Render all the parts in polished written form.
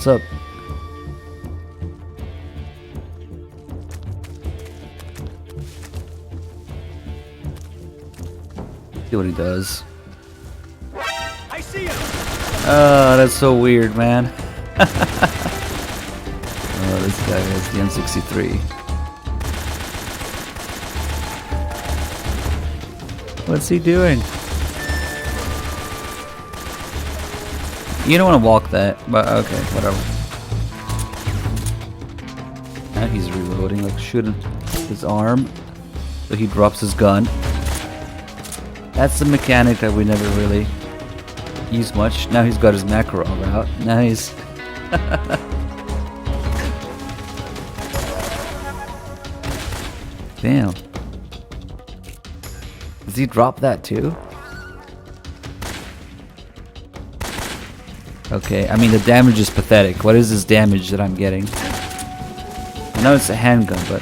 What's up? See what he does. I see him. Oh, that's so weird, man. Oh, this guy has the N63. What's he doing? You don't want to walk that, but okay, whatever. Now he's reloading, like shooting his arm, so he drops his gun. That's the mechanic that we never really use much. Now he's got his macro out. Nice. Damn. Does he drop that too? Okay, I mean the damage is pathetic. What is this damage that I'm getting? I know it's a handgun, but...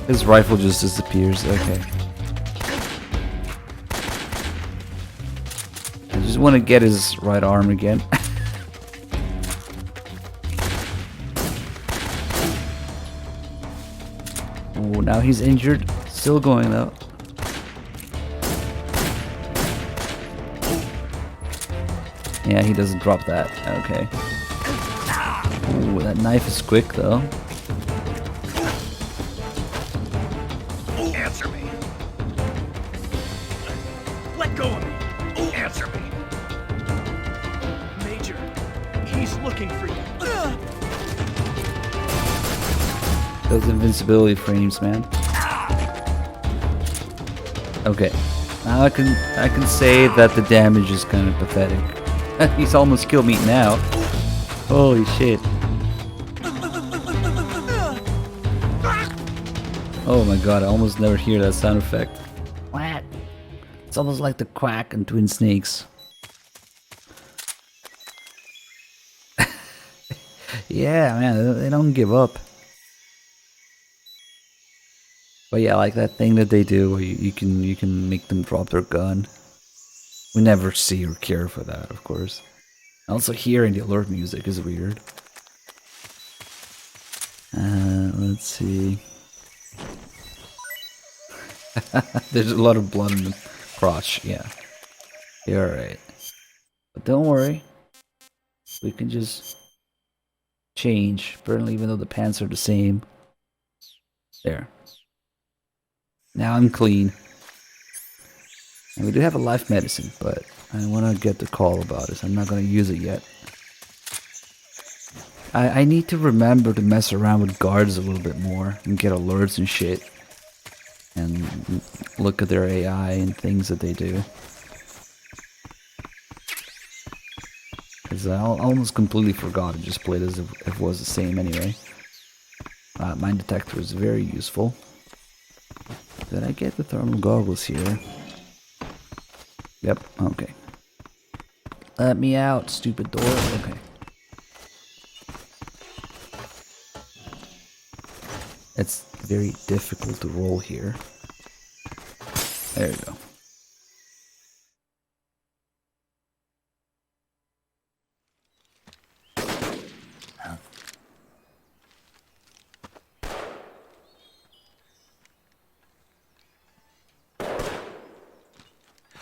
his rifle just disappears, okay. I just want to get his right arm again. Oh, now he's injured. Still going though. Yeah, he doesn't drop that. Okay. Ooh, that knife is quick though. Answer me. Let go of me. Answer me. Major, he's looking for you. Those invincibility frames, man. Okay. Now I can say that the damage is kind of pathetic. He's almost killed me now. Holy shit. Oh my god, I almost never hear that sound effect. What? It's almost like the quack in Twin Snakes. Yeah, man, they don't give up. But yeah, like that thing that they do where you can make them drop their gun. We never see or care for that, of course. Also hearing the alert music is weird. Let's see. There's a lot of blood in the crotch, yeah. You're alright. But don't worry. We can just change. Apparently, even though the pants are the same. There. Now I'm clean. And we do have a life medicine, but I want to get the call about it. I'm not going to use it yet. I need to remember to mess around with guards a little bit more and get alerts and shit. And look at their AI and things that they do. Because I almost completely forgot to just play it as if it was the same anyway. Mine detector is very useful. Did I get the thermal goggles here? Yep, okay. Let me out, stupid door. Okay. It's very difficult to roll here. There you go.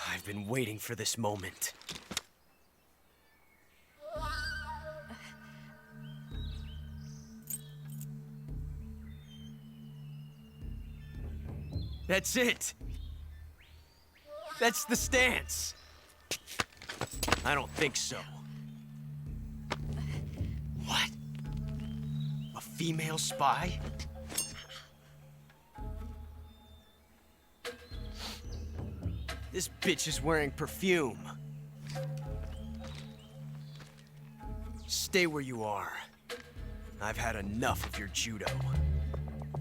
I've been waiting for this moment. That's it. That's the stance. I don't think so. What? A female spy? This bitch is wearing perfume. Stay where you are. I've had enough of your judo.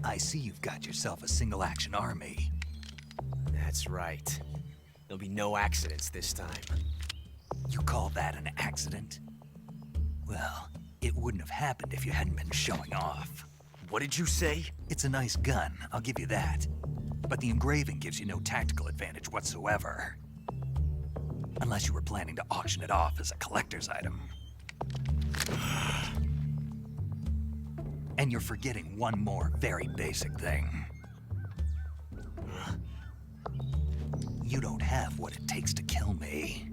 I see you've got yourself a single-action army. That's right. There'll be no accidents this time. You call that an accident? Well, it wouldn't have happened if you hadn't been showing off. What did you say? It's a nice gun, I'll give you that. but the engraving gives you no tactical advantage whatsoever. Unless you were planning to auction it off as a collector's item. And you're forgetting one more very basic thing. You don't have what it takes to kill me.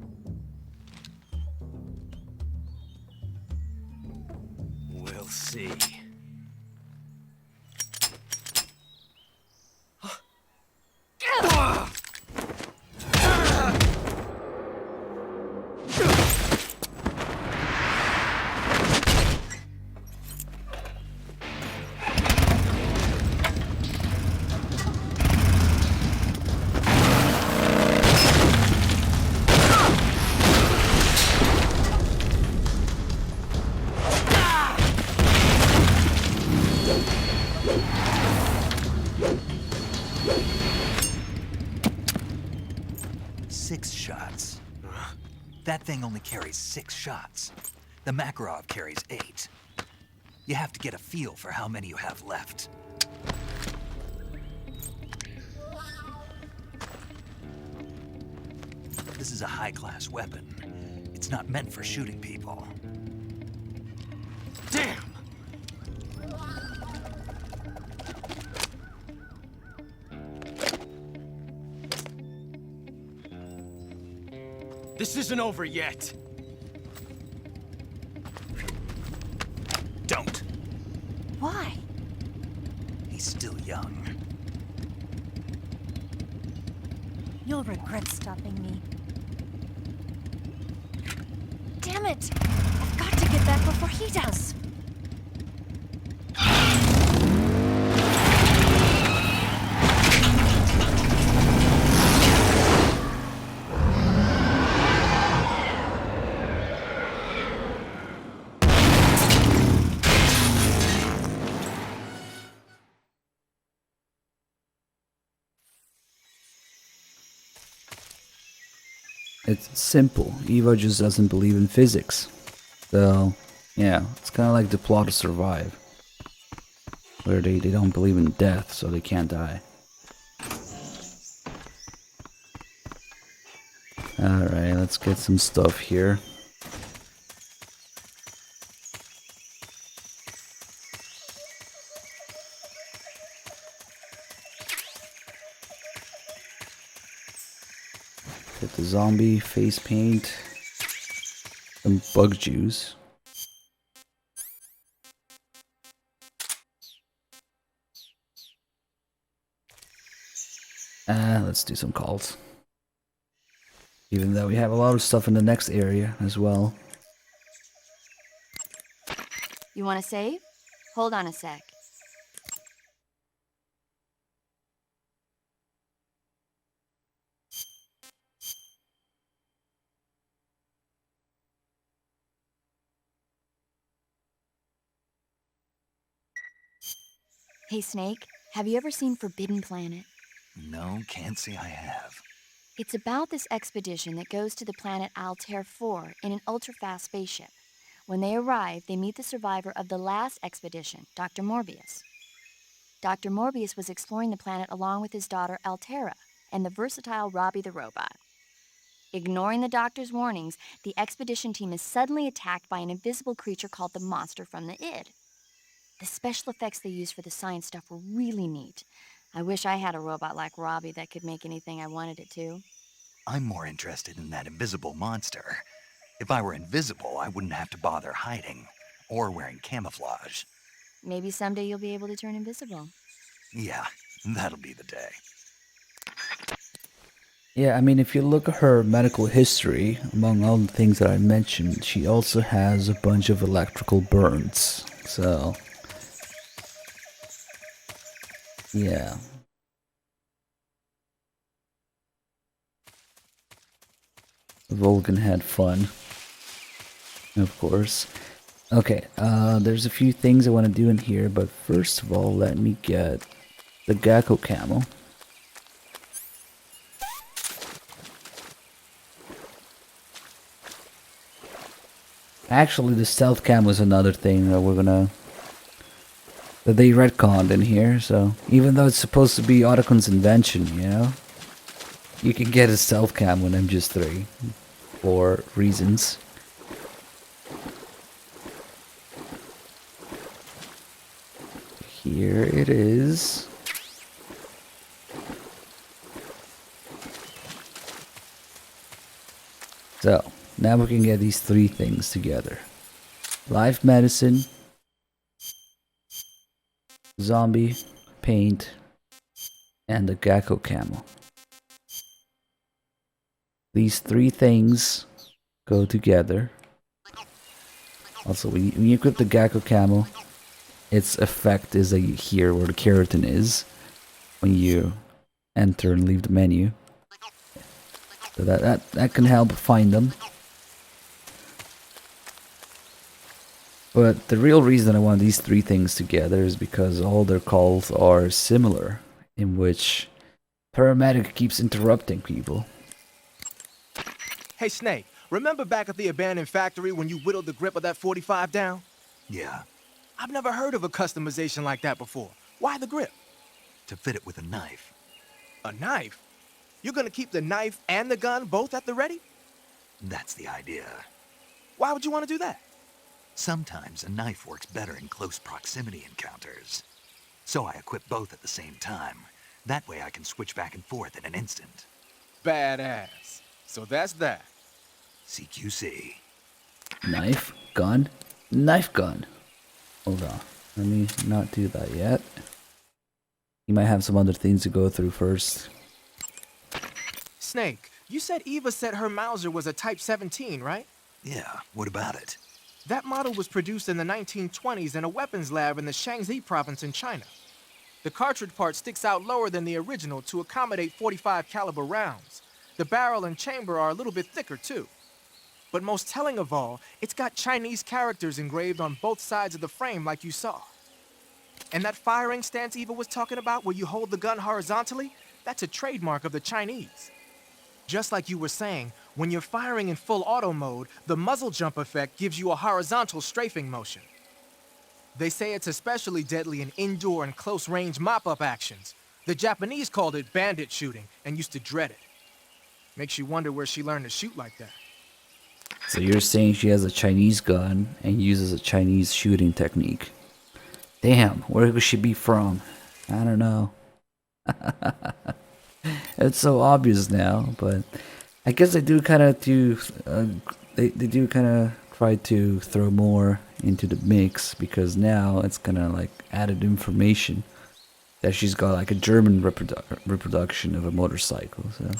We'll see. That thing only carries 6 shots. The Makarov carries 8. You have to get a feel for how many you have left. This is a high-class weapon. It's not meant for shooting people. Damn! This isn't over yet. Don't. Why? He's still young. You'll regret stopping me. Damn it! I've got to get back before he does. It's simple. Eva just doesn't believe in physics. So, yeah, it's kind of like the plot of Survive. Where they don't believe in death, so they can't die. Alright, let's get some stuff here. Get the zombie face paint, some bug juice. Let's do some calls. Even though we have a lot of stuff in the next area as well. You want to save? Hold on a sec. Hey, Snake, have you ever seen Forbidden Planet? No, can't say I have. It's about this expedition that goes to the planet Altair 4 in an ultra-fast spaceship. When they arrive, they meet the survivor of the last expedition, Dr. Morbius. Dr. Morbius was exploring the planet along with his daughter Altera and the versatile Robbie the robot. Ignoring the doctor's warnings, the expedition team is suddenly attacked by an invisible creature called the Monster from the Id. The special effects they used for the science stuff were really neat. I wish I had a robot like Robbie that could make anything I wanted it to. I'm more interested in that invisible monster. If I were invisible, I wouldn't have to bother hiding or wearing camouflage. Maybe someday you'll be able to turn invisible. Yeah, that'll be the day. Yeah, I mean, if you look at her medical history, among all the things that I mentioned, she also has a bunch of electrical burns. So, yeah. Vulcan had fun, of course. Okay, there's a few things I want to do in here, but first of all, let me get the Gecko camo. Actually, the stealth cam was another thing that we're gonna that they retconned in here. So even though it's supposed to be Otacon's invention, you know, you can get a stealth cam on MGS3 for reasons. Here it is. So now we can get these three things together: life medicine, zombie paint, and the gecko camo. These three things go together. Also, when you equip the gecko camo, its effect is here where the keratin is when you enter and leave the menu. So that can help find them. But the real reason I want these three things together is because all their calls are similar, in which paramedic keeps interrupting people. Hey, Snake, remember back at the abandoned factory when you whittled the grip of that 45 down? Yeah, I've never heard of a customization like that before. Why the grip? to fit it with a knife. A knife? You're gonna keep the knife and the gun both at the ready? That's the idea. Why would you want to do that? Sometimes a knife works better in close proximity encounters. So I equip both at the same time. That way I can switch back and forth in an instant. Badass. So that's that. CQC. Knife, gun, knife, gun. Hold on. Let me not do that yet. You might have some other things to go through first. Snake, you said Eva said her Mauser was a Type 17, right? Yeah, what about it? That model was produced in the 1920s in a weapons lab in the Shaanxi province in China. The cartridge part sticks out lower than the original to accommodate 45 caliber rounds. The barrel and chamber are a little bit thicker too. But most telling of all, it's got Chinese characters engraved on both sides of the frame like you saw. And that firing stance Eva was talking about where you hold the gun horizontally, that's a trademark of the Chinese. Just like you were saying, when you're firing in full auto mode, the muzzle jump effect gives you a horizontal strafing motion. They say it's especially deadly in indoor and close-range mop-up actions. The Japanese called it bandit shooting and used to dread it. Makes you wonder where she learned to shoot like that. So you're saying she has a Chinese gun and uses a Chinese shooting technique. Damn, where could she be from? I don't know. It's so obvious now, but I guess they do kind of they do kind of try to throw more into the mix, because now it's kind of like added information that she's got like a German reproduction of a motorcycle. So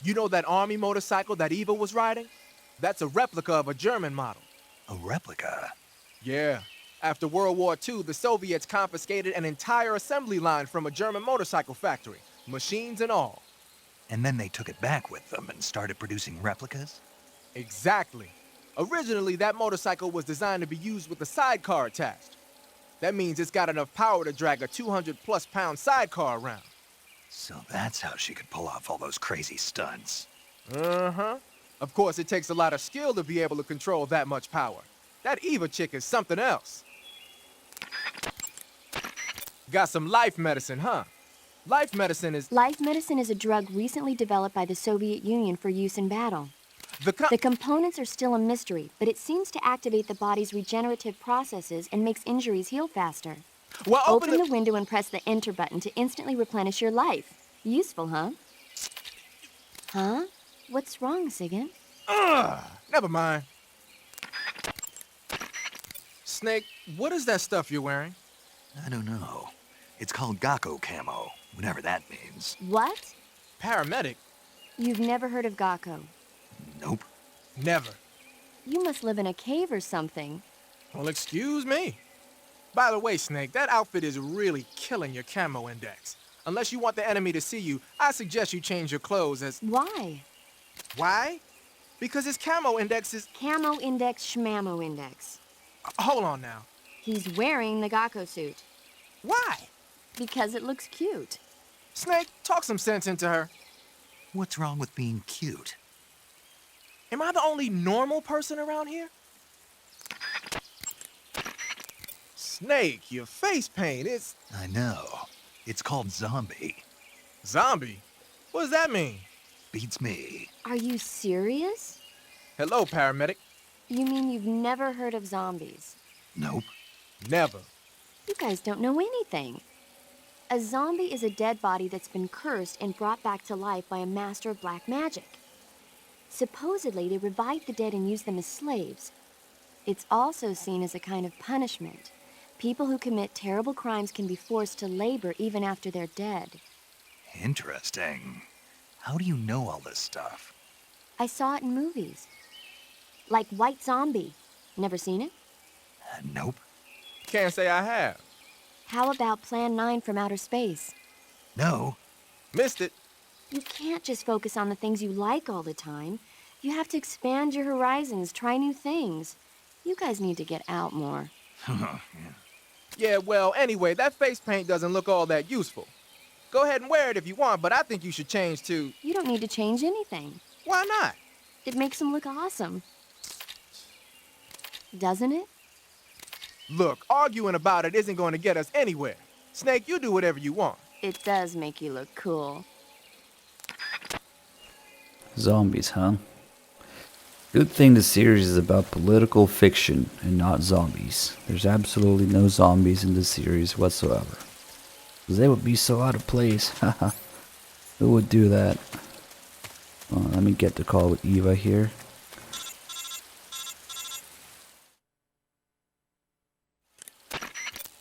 You know that army motorcycle that Eva was riding? That's a replica of a German model. A replica? Yeah. After World War II, the Soviets confiscated an entire assembly line from a German motorcycle factory, machines and all. And then they took it back with them and started producing replicas? Exactly. Originally, that motorcycle was designed to be used with a sidecar attached. That means it's got enough power to drag a 200-plus pound sidecar around. So that's how she could pull off all those crazy stunts. Uh-huh. Of course, it takes a lot of skill to be able to control that much power. That Eva chick is something else. Got some life medicine, huh? Life medicine is... Life medicine is a drug recently developed by the Soviet Union for use in battle. The components are still a mystery, but it seems to activate the body's regenerative processes and makes injuries heal faster. Well, Open the window and press the enter button to instantly replenish your life. Useful, huh? Huh? What's wrong, Sigan? Never mind. Snake, what is that stuff you're wearing? I don't know. It's called Gakko camo, whatever that means. What? Paramedic? You've never heard of Gakko? Nope. Never. You must live in a cave or something. Well, excuse me. By the way, Snake, that outfit is really killing your camo index. Unless you want the enemy to see you, I suggest you change your clothes as... Why? Why? Because his camo index is... Camo index, schmamo index. Hold on now. He's wearing the Gakko suit. Why? Because it looks cute. Snake, talk some sense into her. What's wrong with being cute? Am I the only normal person around here? Snake, your face paint, it's I know. It's called zombie. zombie. What does that mean? Beats me. Are you serious? Hello, paramedic. You mean you've never heard of zombies? Nope. Never. You guys don't know anything. A zombie is a dead body that's been cursed and brought back to life by a master of black magic. Supposedly, they revive the dead and use them as slaves. It's also seen as a kind of punishment. People who commit terrible crimes can be forced to labor even after they're dead. Interesting. How do you know all this stuff? I saw it in movies. Like White Zombie. Never seen it? Nope. Can't say I have. How about Plan 9 from Outer Space? No. Missed it. You can't just focus on the things you like all the time. You have to expand your horizons, try new things. You guys need to get out more. Yeah, well, anyway, that face paint doesn't look all that useful. Go ahead and wear it if you want, but I think you should change to... You don't need to change anything. Why not? It makes them look awesome. Doesn't it? Look, arguing about it isn't going to get us anywhere. Snake, you do whatever you want. It does make you look cool. Zombies, huh? Good thing the series is about political fiction and not zombies. There's absolutely no zombies in this series whatsoever. Because they would be so out of place. Haha. Who would do that? Let me get the call with Eva here.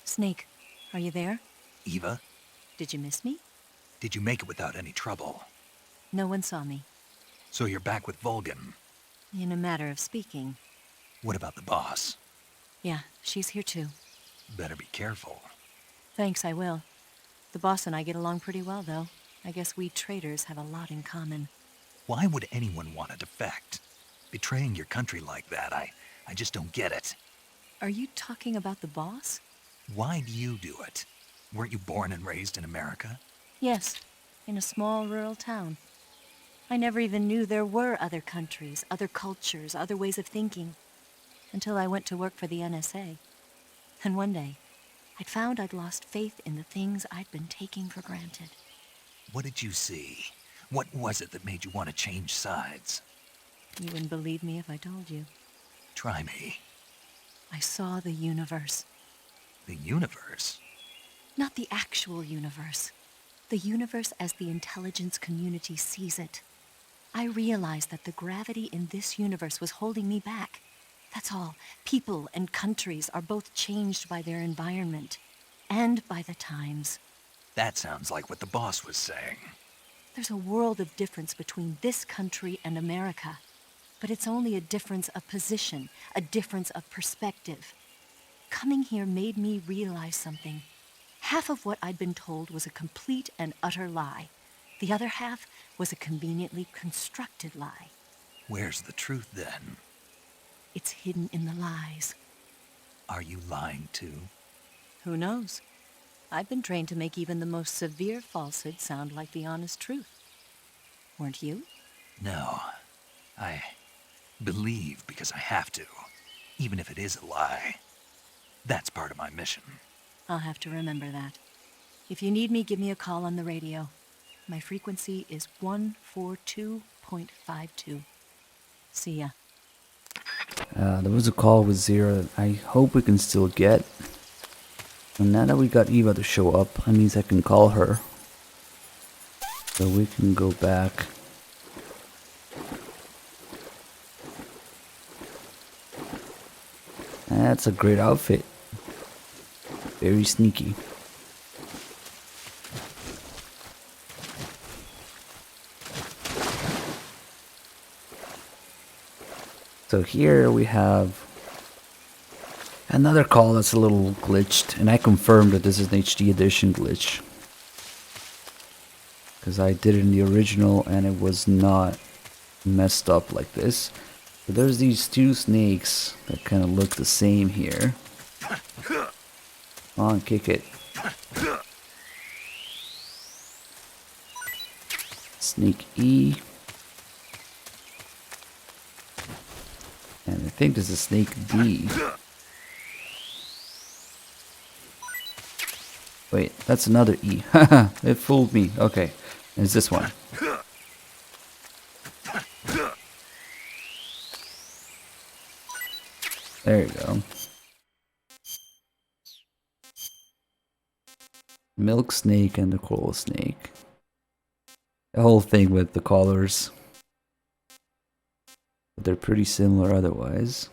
Snake, are you there? Eva, Did you miss me? did you make it without any trouble? No one saw me. So you're back with Vulcan. In a matter of speaking. What about the boss? Yeah, she's here too. Better be careful. Thanks, I will. The boss and I get along pretty well, though. I guess we traitors have a lot in common. Why would anyone want to defect? Betraying your country like that, I just don't get it. Are you talking about the boss? Why do you do it? Weren't you born and raised in America? Yes, in a small rural town. I never even knew there were other countries, other cultures, other ways of thinking, until I went to work for the NSA. And one day, I'd found I'd lost faith in the things I'd been taking for granted. What did you see? What was it that made you want to change sides? You wouldn't believe me if I told you. Try me. I saw the universe. The universe? Not the actual universe. The universe as the intelligence community sees it. I realized that the gravity in this universe was holding me back. That's all. People and countries are both changed by their environment and by the times. That sounds like what the boss was saying. There's a world of difference between this country and America. But it's only a difference of position, a difference of perspective. Coming here made me realize something. Half of what I'd been told was a complete and utter lie. The other half was a conveniently constructed lie. Where's the truth then? It's hidden in the lies. Are you lying too? Who knows? I've been trained to make even the most severe falsehood sound like the honest truth. Weren't you? No. I believe because I have to, even if it is a lie. That's part of my mission. I'll have to remember that. If you need me, give me a call on the radio. My frequency is 142.52. See ya. There was a call with Zero that I hope we can still get. And now that we got Eva to show up, that means I can call her. So we can go back. That's a great outfit. Very sneaky. So here we have another call that's a little glitched, and I confirmed that this is an HD edition glitch. Because I did it in the original and it was not messed up like this. But there's these two snakes that kind of look the same here. Come on, kick it. Snake E. And I think this is Snake D. Wait, that's another E. Haha, it fooled me. Okay, it's this one. There you go. Milk snake and the coral snake. The whole thing with the colors. But they're pretty similar otherwise.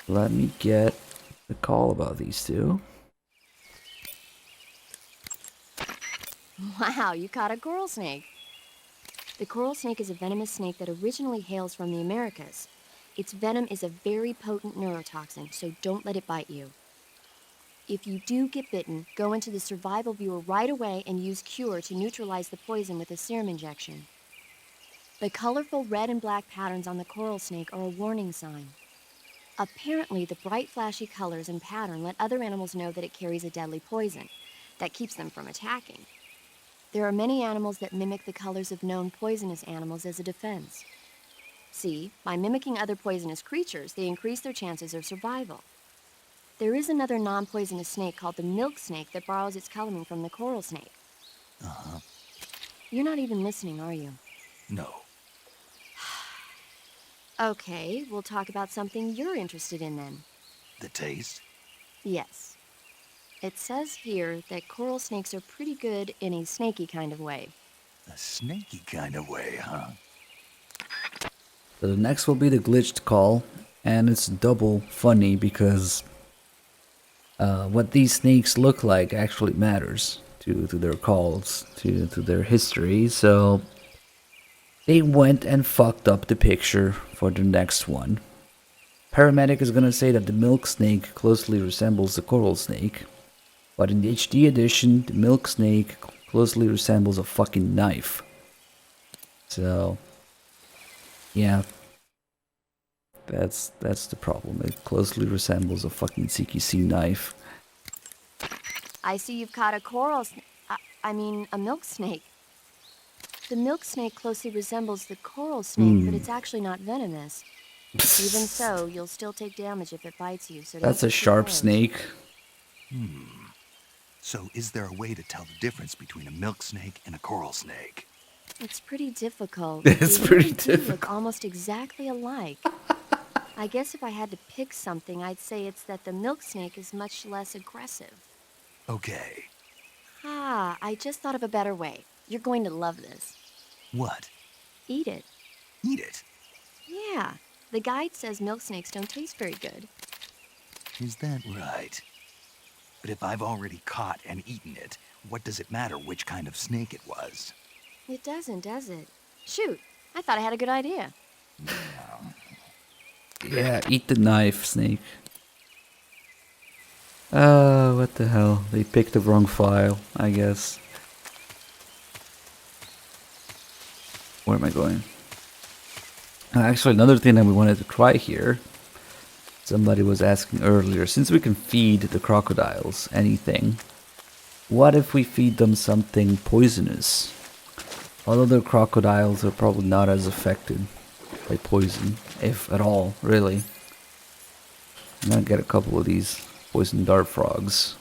Let me get the call about these two. Wow, you caught a coral snake. The coral snake is a venomous snake that originally hails from the Americas. Its venom is a very potent neurotoxin, so don't let it bite you. If you do get bitten, go into the survival viewer right away and use Cure to neutralize the poison with a serum injection. The colorful red and black patterns on the coral snake are a warning sign. Apparently, the bright flashy colors and pattern let other animals know that it carries a deadly poison that keeps them from attacking. There are many animals that mimic the colors of known poisonous animals as a defense. See, by mimicking other poisonous creatures, they increase their chances of survival. There is another non-poisonous snake called the milk snake that borrows its coloring from the coral snake. Uh-huh. You're not even listening, are you? No. Okay, we'll talk about something you're interested in then. The taste? Yes. It says here that coral snakes are pretty good in a snaky kind of way. A snaky kind of way, huh? So the next will be the glitched call, and it's double funny because what these snakes look like actually matters to their calls, to their history. So they went and fucked up the picture for the next one. Paramedic is gonna say that the milk snake closely resembles the coral snake, but in the HD edition, the milk snake closely resembles a fucking knife. So, yeah, that's the problem. It closely resembles a fucking CQC knife. I see you've caught a coral a milk snake. The milk snake closely resembles the coral snake, but it's actually not venomous. Even so, you'll still take damage if it bites you, so don't That's a get too sharp close. snake. So is there a way to tell the difference between a milk snake and a coral snake? It's pretty difficult. It's They pretty really do look difficult. almost exactly alike. I guess if I had to pick something, I'd say it's that the milk snake is much less aggressive. Okay. Ah, I just thought of a better way. You're going to love this. What? Eat it. Eat it? Yeah, the guide says milk snakes don't taste very good. Is that right? But if I've already caught and eaten it, what does it matter which kind of snake it was? It doesn't, does it? Shoot, I thought I had a good idea. Yeah, eat the knife, snake. Oh, what the hell? They picked the wrong file, I guess. Where am I going? Actually, another thing that we wanted to try here. Somebody was asking earlier, since we can feed the crocodiles anything, what if we feed them something poisonous? Although the crocodiles are probably not as affected by poison, if at all, really. I'm gonna get a couple of these poison dart frogs.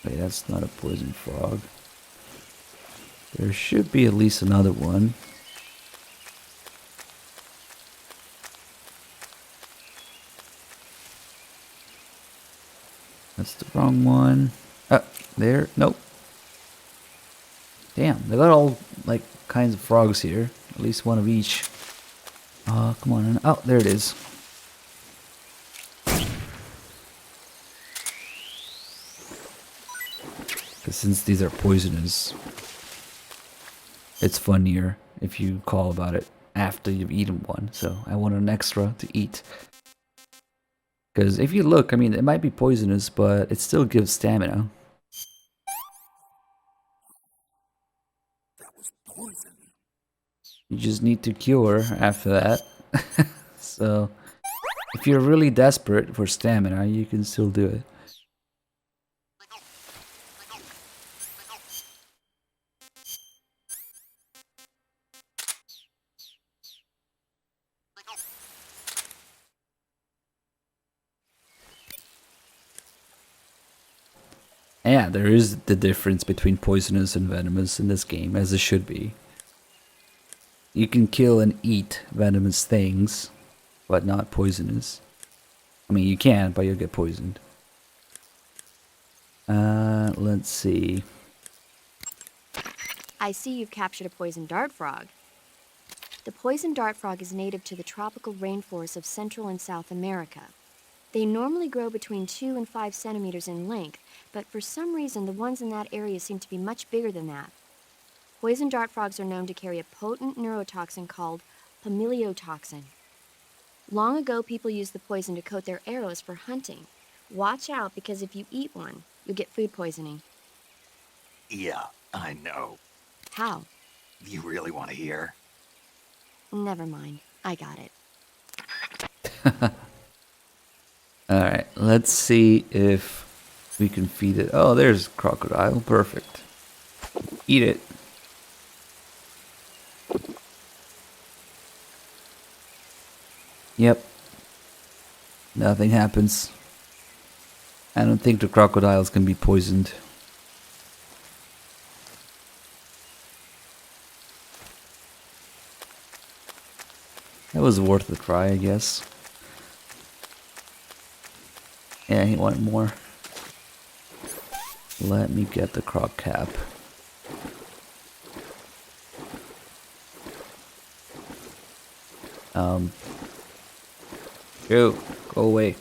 Wait, that's not a poison frog. There should be at least another one. That's the wrong one. Oh, there. Nope. Damn, they got all like kinds of frogs here. At least one of each. Oh, come on. Oh, there it is. Because since these are poisonous, it's funnier if you call about it after you've eaten one. So I want an extra to eat. Because if you look, I mean, it might be poisonous, but it still gives stamina. You just need to cure after that. So if you're really desperate for stamina, you can still do it. Yeah, there is the difference between poisonous and venomous in this game, as it should be. You can kill and eat venomous things, but not poisonous. I mean, you can, but you'll get poisoned. Let's see. I see you've captured a poison dart frog. The poison dart frog is native to the tropical rainforests of Central and South America. They normally grow between 2 and 5 centimeters in length, but for some reason the ones in that area seem to be much bigger than that. Poison dart frogs are known to carry a potent neurotoxin called pamiliotoxin. Long ago, people used the poison to coat their arrows for hunting. Watch out, because if you eat one, you'll get food poisoning. Yeah, I know. How? You really want to hear? Never mind. I got it. Alright, let's see if we can feed it. Oh, there's crocodile. Perfect. Eat it. Yep. Nothing happens. I don't think the crocodiles can be poisoned. That was worth a try, I guess. Yeah, he wanted more. Let me get the croc cap. Go away.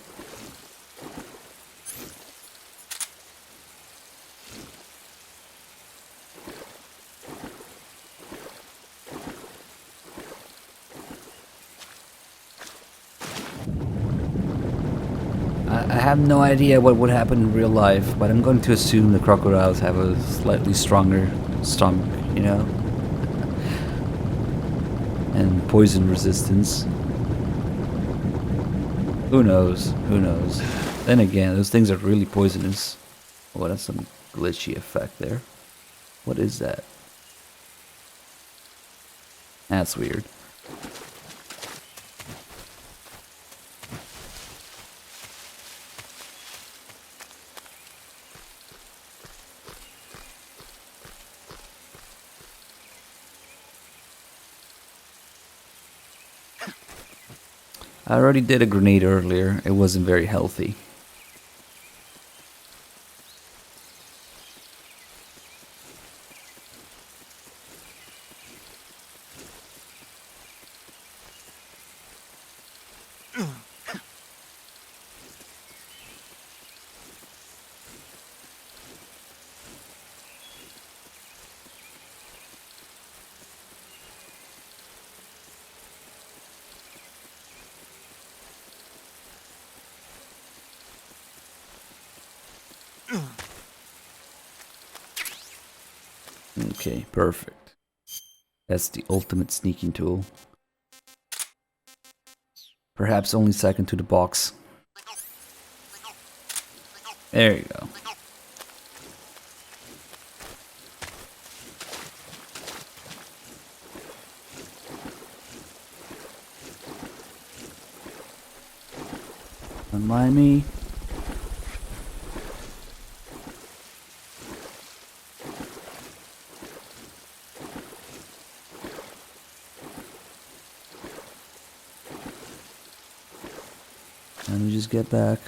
I have no idea what would happen in real life, but I'm going to assume the crocodiles have a slightly stronger stomach, you know? And poison resistance. Who knows? Who knows? Then again, those things are really poisonous. Oh, that's some glitchy effect there. What is that? That's weird. I already did a grenade earlier. It wasn't very healthy. Okay, perfect. That's the ultimate sneaking tool. Perhaps only second to the box. There you go. Don't mind me. Let me just get back.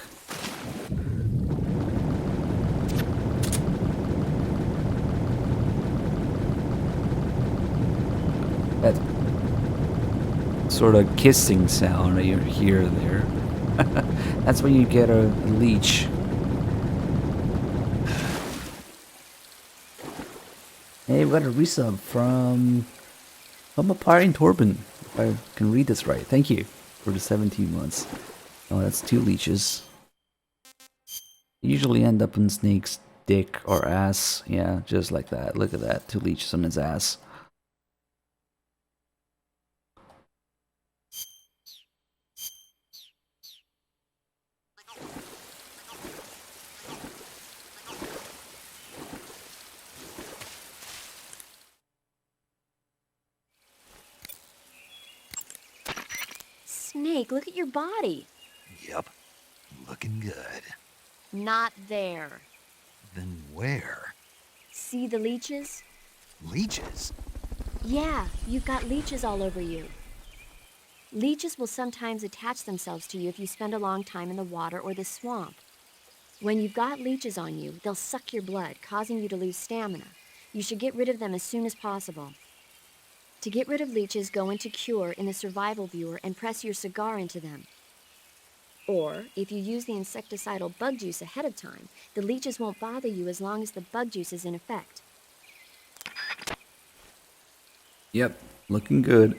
That sort of kissing sound that you hear there. That's when you get a leech. Hey, we got a resub from a Pirating Torben, if I can read this right. Thank you for the 17 months. Oh, that's 2 leeches. They usually end up in Snake's dick or ass. Yeah, just like that. Look at that. 2 leeches on his ass. Snake, look at your body. Yep. Looking good. Not there. Then where? See the leeches? Leeches? Yeah, you've got leeches all over you. Leeches will sometimes attach themselves to you if you spend a long time in the water or the swamp. When you've got leeches on you, they'll suck your blood, causing you to lose stamina. You should get rid of them as soon as possible. To get rid of leeches, go into Cure in the survival viewer and press your cigar into them. Or, if you use the insecticidal bug juice ahead of time, the leeches won't bother you as long as the bug juice is in effect. Yep, looking good.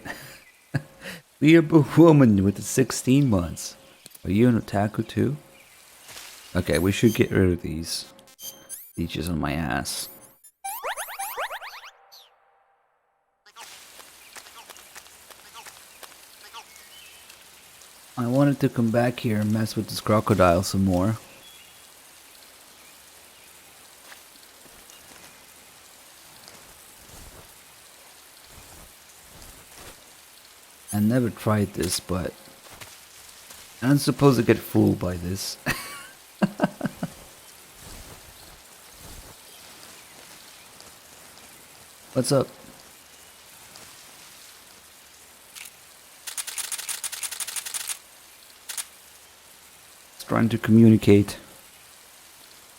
Weeaboo woman with the 16 months. Are you an otaku too? Okay, we should get rid of these leeches on my ass. I wanted to come back here and mess with this crocodile some more. I never tried this, but I'm supposed to get fooled by this. What's up? Trying to communicate.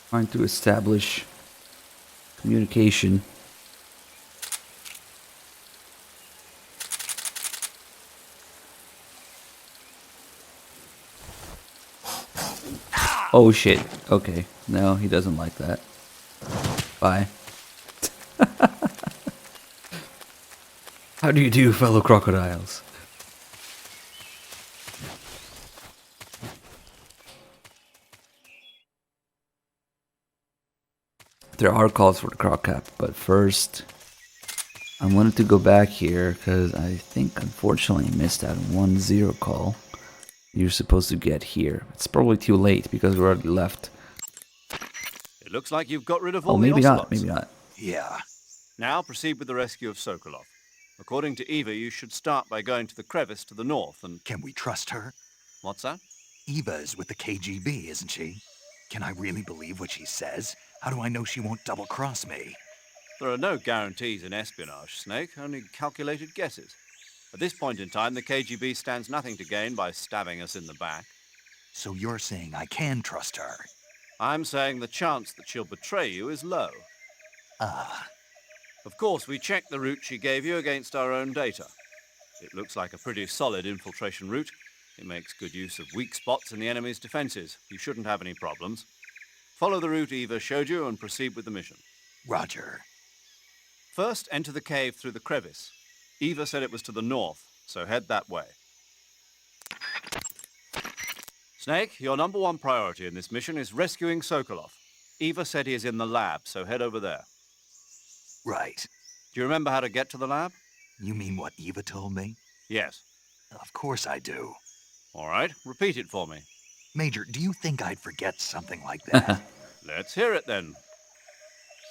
Trying to establish communication. Oh shit. Okay. No, he doesn't like that. Bye. How do you do, fellow crocodiles? There are calls for the croc cap, but first I wanted to go back here because I think unfortunately I missed that 1-0 call you're supposed to get here. It's probably too late because we already left. It looks like you've got rid of all Oh, the maybe ocelots. not, maybe not. Yeah. Now proceed with the rescue of Sokolov. According to Eva, you should start by going to the crevice to the north and... Can we trust her? What's that? Eva is with the KGB, isn't she? Can I really believe what she says? How do I know she won't double-cross me? There are no guarantees in espionage, Snake, only calculated guesses. At this point in time, the KGB stands nothing to gain by stabbing us in the back. So you're saying I can trust her? I'm saying the chance that she'll betray you is low. Ah. Of course, we checked the route she gave you against our own data. It looks like a pretty solid infiltration route. It makes good use of weak spots in the enemy's defenses. You shouldn't have any problems. Follow the route Eva showed you and proceed with the mission. Roger. First, enter the cave through the crevice. Eva said it was to the north, so head that way. Snake, your number one priority in this mission is rescuing Sokolov. Eva said he is in the lab, so head over there. Right. Do you remember how to get to the lab? You mean what Eva told me? Yes. Of course I do. All right, repeat it for me. Major, do you think I'd forget something like that? Let's hear it then.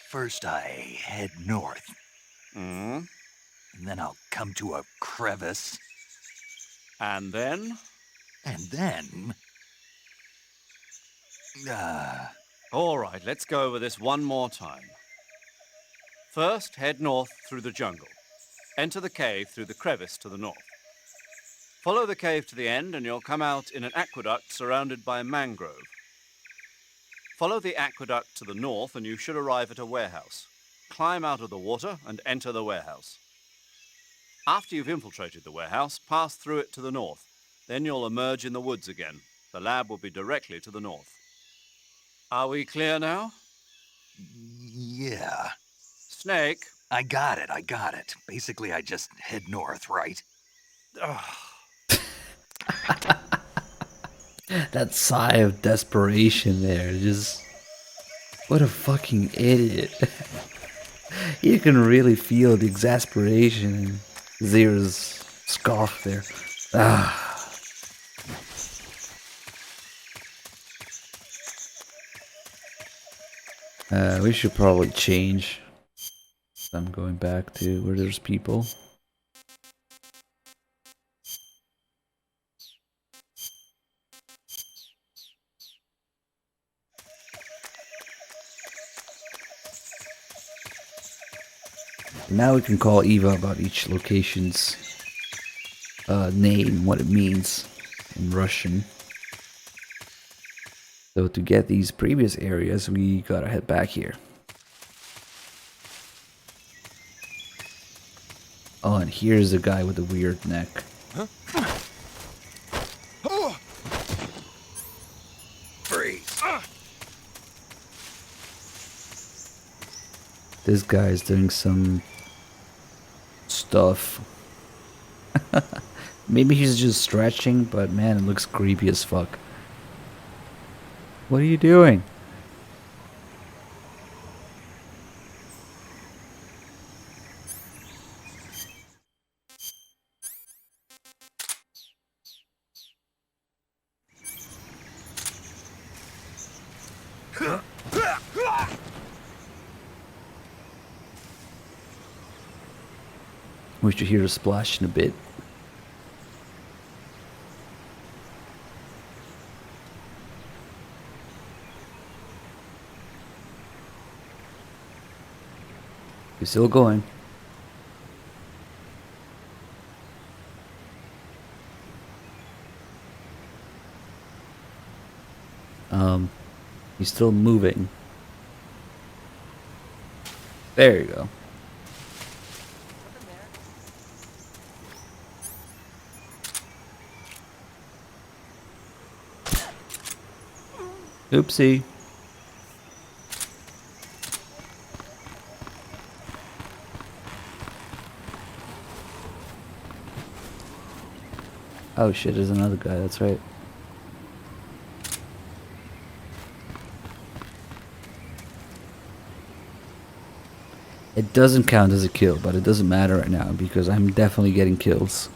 First I head north, Hmm. and then I'll come to a crevice, And then? and then... All right, let's go over this one more time. First, head north through the jungle. Enter the cave through the crevice to the north. Follow the cave to the end and you'll come out in an aqueduct surrounded by mangrove. Follow the aqueduct to the north and you should arrive at a warehouse. Climb out of the water and enter the warehouse. After you've infiltrated the warehouse, pass through it to the north. Then you'll emerge in the woods again. The lab will be directly to the north. Are we clear now? Yeah. Snake. I got it. Basically, I just head north, right? That sigh of desperation there, just... What a fucking idiot. You can really feel the exasperation in Zero's scoff there. We should probably change. I'm going back to where there's people. Now we can call Eva about each location's name, what it means in Russian. So to get these previous areas, we gotta head back here. Oh, and here's the guy with the weird neck. Freeze! This guy is doing some stuff. Maybe he's just stretching, but man, it looks creepy as fuck. What are you doing? We should hear a splash in a bit. We're still going. He's still moving. There you go. Oopsie. Oh shit, there's another guy, that's right. It doesn't count as a kill, but it doesn't matter right now because I'm definitely getting kills.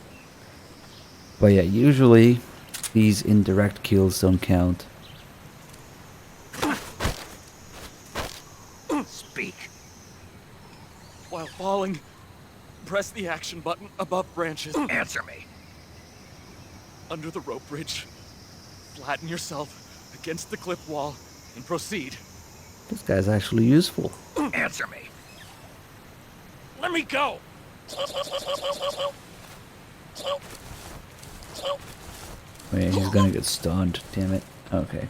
But yeah, usually these indirect kills don't count. Speak. While falling, press the action button above branches. Answer me. Under the rope bridge. Flatten yourself against the cliff wall and proceed. This guy's actually useful. Answer me. Let me go! Wait, he's gonna get stunned, damn it. Okay.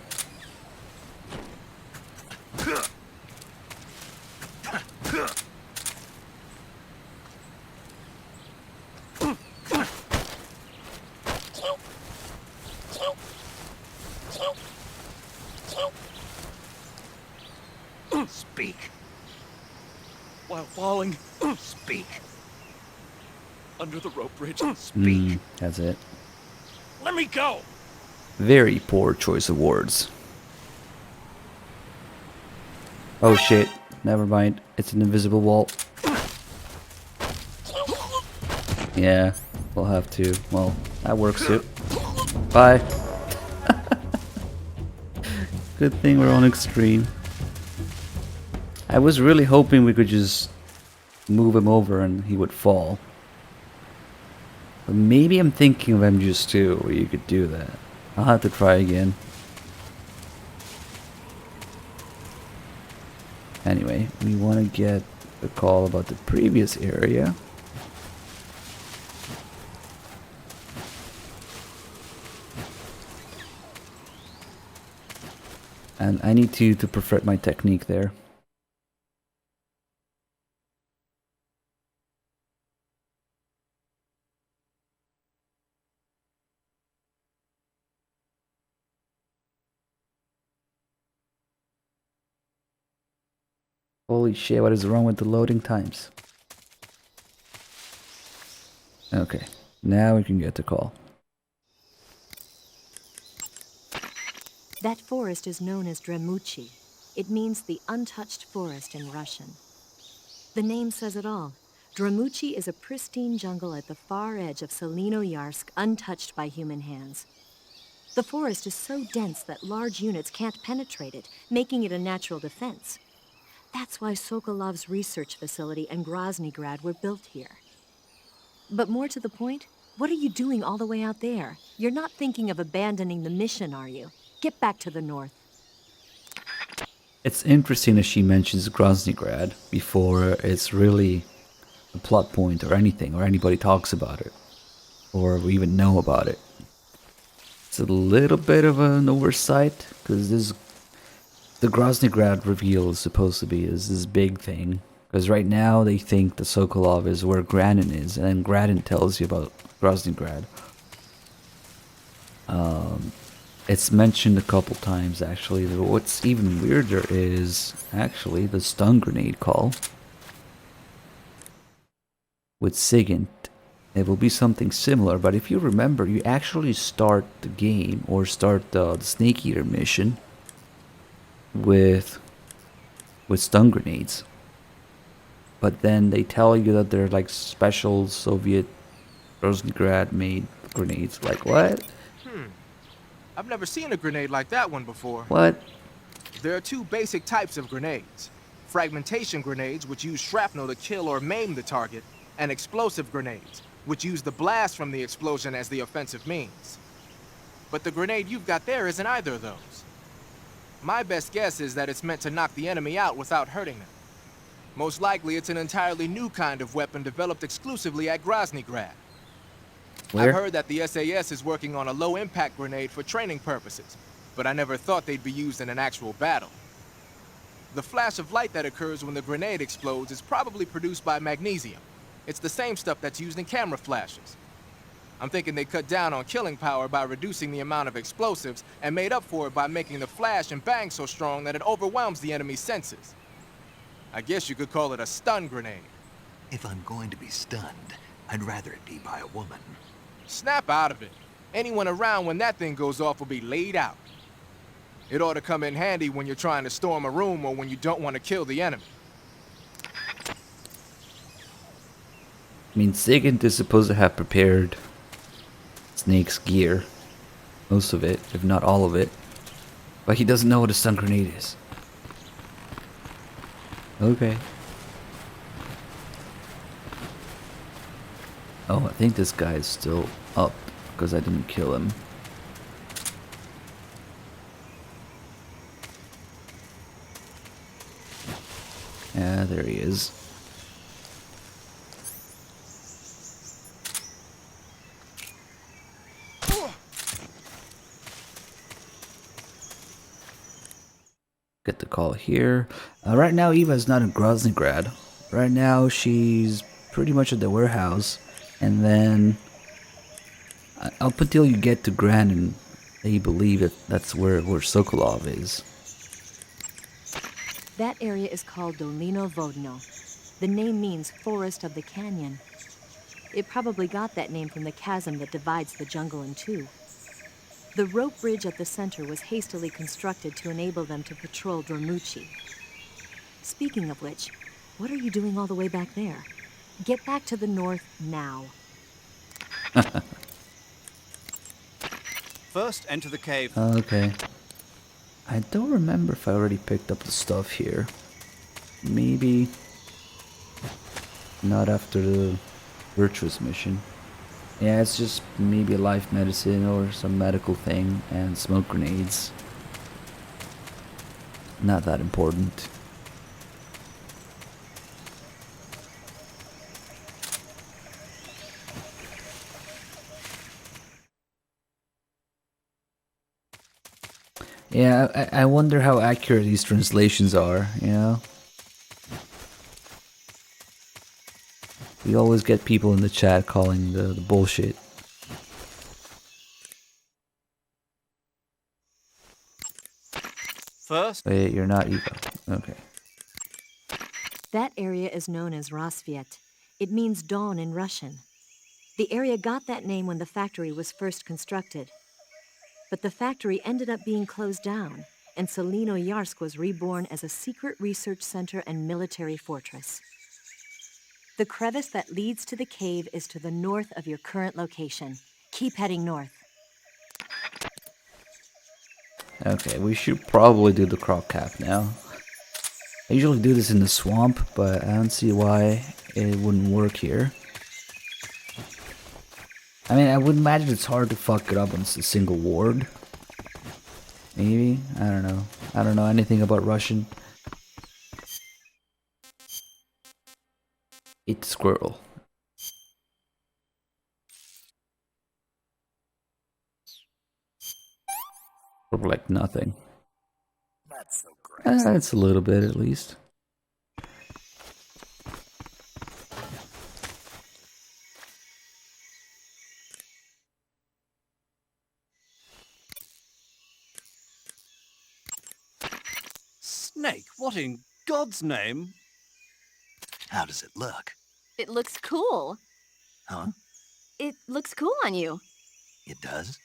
Speak. While falling, Speak. under the rope bridge. Speak. That's it. Let me go! Very poor choice of words. Oh shit, never mind. It's an invisible wall. Yeah, we'll have to. Well, that works too. Bye. Good thing we're on extreme. I was really hoping we could just move him over and he would fall. But maybe I'm thinking of MGS2 where you could do that. I'll have to try again. Anyway, we want to get a call about the previous area. And I need to perfect my technique there. Holy shit, what is wrong with the loading times? Okay, now we can get the call. That forest is known as Dremuchi. It means the untouched forest in Russian. The name says it all. Dremuchi is a pristine jungle at the far edge of Selinoyarsk, untouched by human hands. The forest is so dense that large units can't penetrate it, making it a natural defense. That's why Sokolov's research facility and Groznygrad were built here. But more to the point, what are you doing all the way out there? You're not thinking of abandoning the mission, are you? Get back to the north. It's interesting that she mentions Groznygrad before it's really a plot point or anything, or anybody talks about it, or we even know about it. It's a little bit of an oversight, because the Groznygrad reveal is supposed to be this big thing. Because right now they think the Sokolov is where Granin is, and then Granin tells you about Groznygrad. It's mentioned a couple times actually. What's even weirder is actually the stun grenade call with Sigint. It will be something similar, but if you remember, you actually start the game or start the Snake Eater mission with stun grenades. But then they tell you that they're like special Soviet Rosengard made grenades. Like what? I've never seen a grenade like that one before. What? There are two basic types of grenades. Fragmentation grenades, which use shrapnel to kill or maim the target, and explosive grenades, which use the blast from the explosion as the offensive means. But the grenade you've got there isn't either of those. My best guess is that it's meant to knock the enemy out without hurting them. Most likely it's an entirely new kind of weapon developed exclusively at Groznygrad. Where? I've heard that the SAS is working on a low-impact grenade for training purposes, but I never thought they'd be used in an actual battle. The flash of light that occurs when the grenade explodes is probably produced by magnesium. It's the same stuff that's used in camera flashes. I'm thinking they cut down on killing power by reducing the amount of explosives and made up for it by making the flash and bang so strong that it overwhelms the enemy's senses. I guess you could call it a stun grenade. If I'm going to be stunned, I'd rather it be by a woman. Snap out of it. Anyone around when that thing goes off will be laid out. It ought to come in handy when you're trying to storm a room or when you don't want to kill the enemy. I mean, Sigint is supposed to have prepared Snake's gear. Most of it, if not all of it. But he doesn't know what a stun grenade is. Okay. Oh, I think this guy is still up because I didn't kill him. Yeah, there he is. Get the call here. Right now, Eva's not in Groznygrad. Right now, she's pretty much at the warehouse. And then, up until you get to Granin, they believe that that's where Sokolov is. That area is called Dolino Vodno. The name means Forest of the Canyon. It probably got that name from the chasm that divides the jungle in two. The rope bridge at the center was hastily constructed to enable them to patrol Dormuchi. Speaking of which, what are you doing all the way back there? Get back to the north now. First, enter the cave. Okay. I don't remember if I already picked up the stuff here. Maybe not after the Virtuous mission. Yeah, it's just maybe a life medicine or some medical thing and smoke grenades. Not that important. Yeah, I wonder how accurate these translations are, you know? We always get people in the chat calling the bullshit. First, Wait, you're not Eva. Okay. That area is known as Rassvet. It means dawn in Russian. The area got that name when the factory was first constructed. But the factory ended up being closed down, and Solino Yarsk was reborn as a secret research center and military fortress. The crevice that leads to the cave is to the north of your current location. Keep heading north. Okay, we should probably do the crop cap now. I usually do this in the swamp, but I don't see why it wouldn't work here. I mean, I would imagine it's hard to fuck it up on a single ward. Maybe? I don't know. I don't know anything about Russian. Eat squirrel. Or like nothing. That's so gross. That's a little bit at least. Snake, what in God's name? How does it look? It looks cool. Huh? It looks cool on you. It does?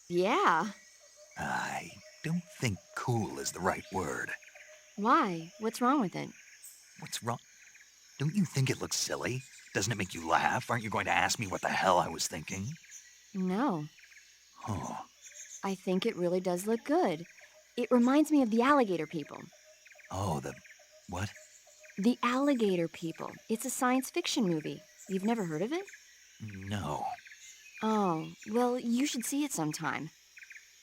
Yeah. I don't think cool is the right word. Why? What's wrong with it? What's wrong? Don't you think it looks silly? Doesn't it make you laugh? Aren't you going to ask me what the hell I was thinking? No. Oh, I think it really does look good. It reminds me of the alligator people. oh, the what? The Alligator People. It's a science fiction movie. You've never heard of it? No. Oh, well, you should see it sometime.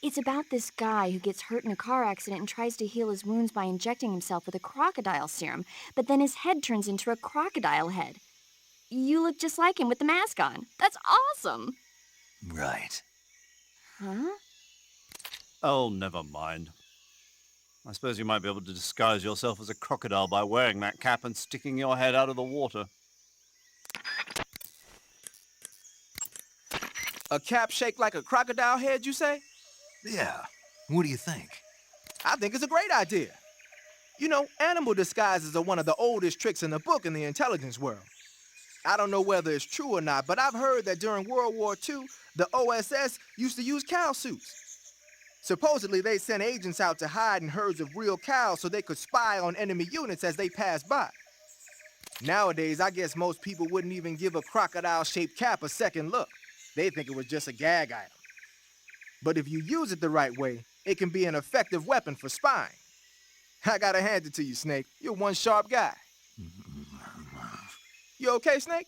It's about this guy who gets hurt in a car accident and tries to heal his wounds by injecting himself with a crocodile serum, but then his head turns into a crocodile head. You look just like him with the mask on. That's awesome! Right. Huh? Oh, never mind. I suppose you might be able to disguise yourself as a crocodile by wearing that cap and sticking your head out of the water. A cap shaped like a crocodile head, you say? Yeah. What do you think? I think it's a great idea. You know, animal disguises are one of the oldest tricks in the book in the intelligence world. I don't know whether it's true or not, but I've heard that during World War II, the OSS used to use cow suits. Supposedly, they sent agents out to hide in herds of real cows so they could spy on enemy units as they passed by. Nowadays, I guess most people wouldn't even give a crocodile-shaped cap a second look. They think it was just a gag item. But if you use it the right way, it can be an effective weapon for spying. I gotta hand it to you, Snake. You're one sharp guy. You okay, Snake?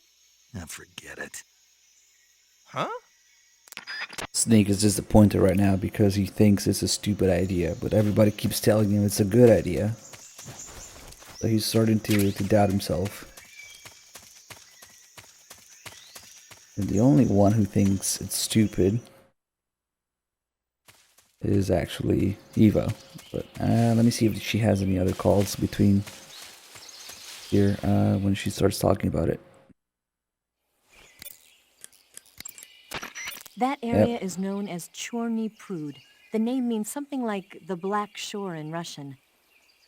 Now forget it. Huh? Snake is disappointed right now because he thinks it's a stupid idea, but everybody keeps telling him it's a good idea. So he's starting to doubt himself. And the only one who thinks it's stupid is actually Eva. But let me see if she has any other calls between here when she starts talking about it. That area is known as Chorny Prud. The name means something like the Black Shore in Russian.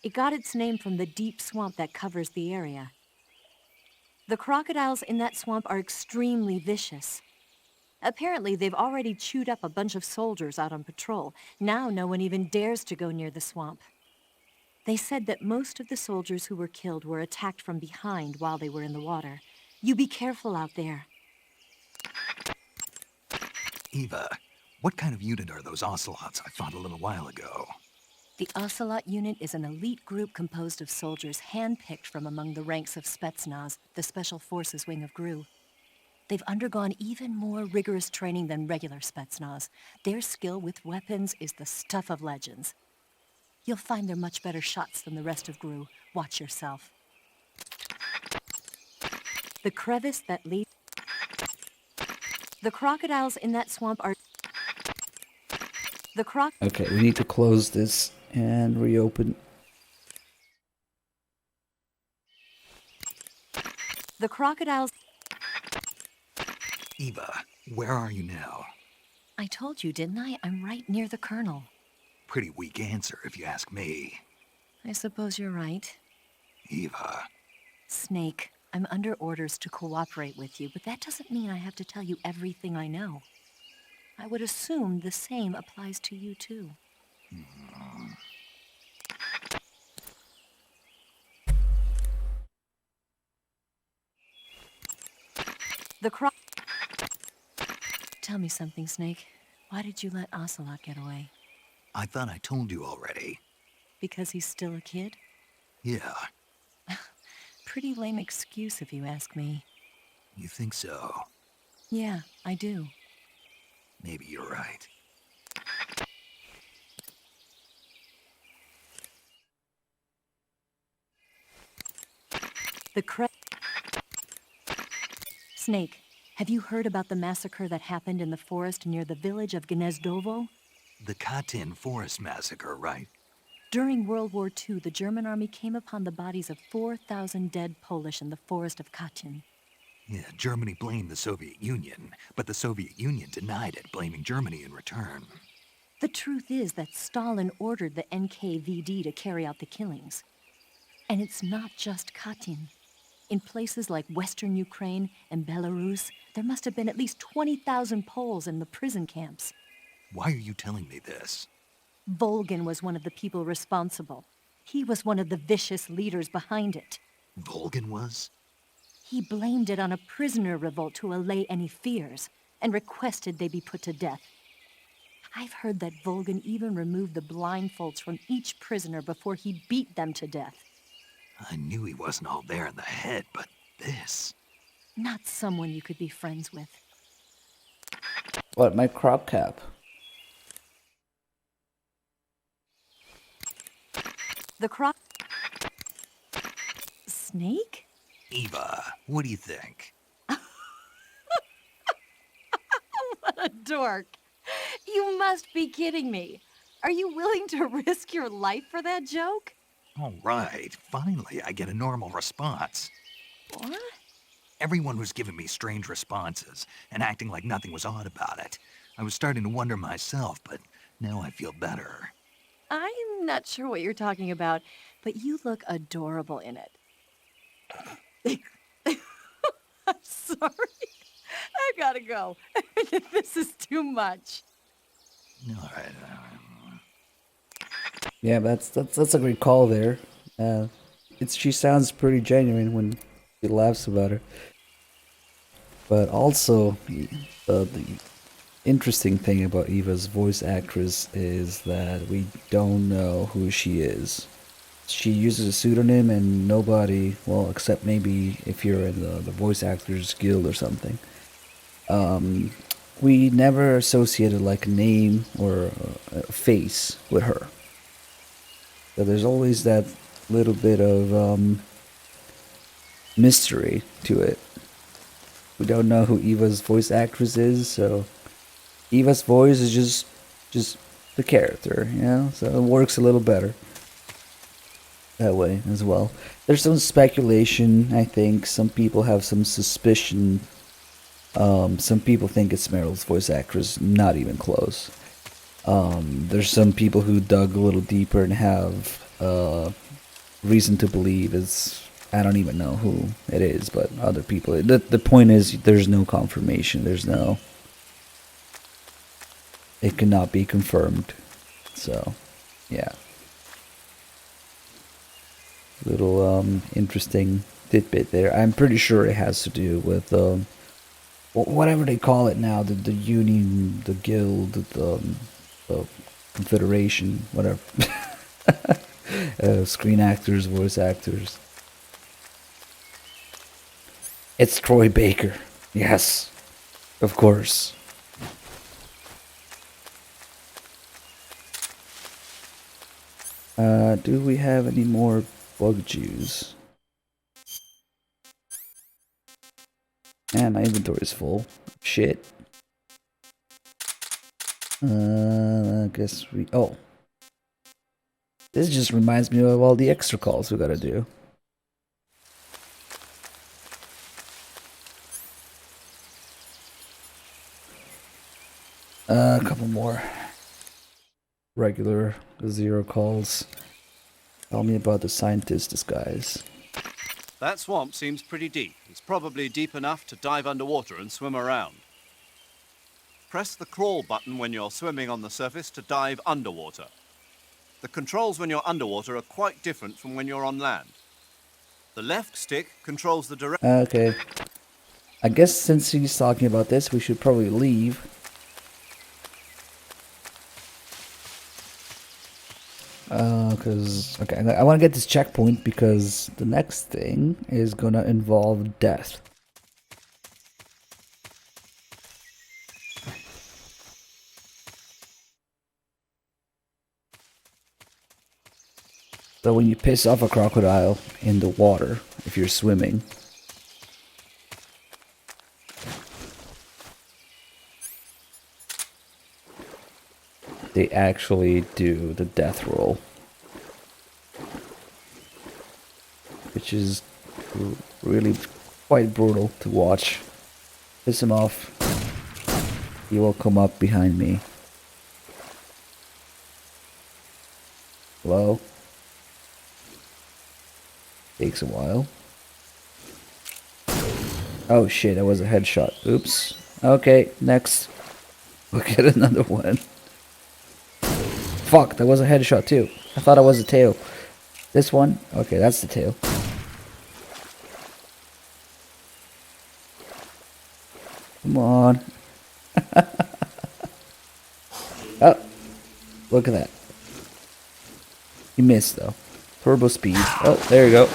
It got its name from the deep swamp that covers the area. The crocodiles in that swamp are extremely vicious. Apparently, they've already chewed up a bunch of soldiers out on patrol. Now no one even dares to go near the swamp. They said that most of the soldiers who were killed were attacked from behind while they were in the water. You be careful out there. Eva, what kind of unit are those ocelots I fought a little while ago? The Ocelot unit is an elite group composed of soldiers handpicked from among the ranks of Spetsnaz, the Special Forces wing of GRU. They've undergone even more rigorous training than regular Spetsnaz. Their skill with weapons is the stuff of legends. You'll find they're much better shots than the rest of GRU. Watch yourself. The crevice that leads... The crocodiles in that swamp are... Okay, we need to close this and reopen. The crocodiles... Eva, where are you now? I told you, didn't I? I'm right near the colonel. Pretty weak answer, if you ask me. I suppose you're right. Eva. Snake, I'm under orders to cooperate with you, but that doesn't mean I have to tell you everything I know. I would assume the same applies to you, too. Tell me something, Snake. Why did you let Ocelot get away? I thought I told you already. Because he's still a kid? Yeah, Pretty lame excuse, if you ask me. you think so? Yeah, I do. Maybe you're right. Snake, have you heard about the massacre that happened in the forest near the village of Gnezdovo? The Khatin forest massacre, right? During World War II, the German army came upon the bodies of 4,000 dead Polish in the forest of Khatin. Yeah, Germany blamed the Soviet Union, but the Soviet Union denied it, blaming Germany in return. The truth is that Stalin ordered the NKVD to carry out the killings. And it's not just Khatin. In places like Western Ukraine and Belarus, there must have been at least 20,000 Poles in the prison camps. Why are you telling me this? Volgin was one of the people responsible. He was one of the vicious leaders behind it. Volgin was? He blamed it on a prisoner revolt to allay any fears, and requested they be put to death. I've heard that Volgin even removed the blindfolds from each prisoner before he beat them to death. I knew he wasn't all there in the head, but this... Not someone you could be friends with. What, my crop cap? The crop... Snake? Eva, what do you think? What a dork. You must be kidding me. Are you willing to risk your life for that joke? All right, finally I get a normal response. What? Everyone was giving me strange responses and acting like nothing was odd about it. I was starting to wonder myself, but now I feel better. I'm not sure what you're talking about, but you look adorable in it. I'm sorry. I gotta go. This is too much. All right. Yeah, that's a great call there. She sounds pretty genuine when he laughs about her. But also, the interesting thing about Eva's voice actress is that we don't know who she is. She uses a pseudonym and nobody, well, except maybe if you're in the voice actors guild or something. We never associated like a name or a face with her. So there's always that little bit of mystery to it. We don't know who Eva's voice actress is, so Eva's voice is just the character, you know? So it works a little better that way as well. There's some speculation, I think. Some people have some suspicion. Some people think it's Meryl's voice actress, not even close. There's some people who dug a little deeper and have reason to believe I don't even know who it is, but other people. The point is, there's no confirmation. It cannot be confirmed. So, yeah. Little interesting tidbit there. I'm pretty sure it has to do with whatever they call it now, the union, the guild, the confederation, whatever. Screen actors, voice actors. It's Troy Baker. Yes, of course. Do we have any more bug juice? Man, my inventory is full. Shit. I guess we... Oh. This just reminds me of all the extra calls we gotta do. A couple more. Regular 0 calls. Tell me about the scientist disguise. That swamp seems pretty deep. It's probably deep enough to dive underwater and swim around. Press the crawl button when you're swimming on the surface to dive underwater. The controls when you're underwater are quite different from when you're on land. The left stick controls the direction. Okay. I guess since he's talking about this, we should probably leave. Okay, I want to get this checkpoint because the next thing is gonna involve death. So when you piss off a crocodile in the water, if you're swimming, they actually do the death roll. Which is really quite brutal to watch. Piss him off. He will come up behind me. Hello? Takes a while. Oh shit, that was a headshot. Oops. Okay, next. We'll get another one. Fuck, that was a headshot too. I thought it was a tail. This one? Okay, that's the tail. Come on. Oh, look at that. He missed though. Turbo speed. Oh, there you go.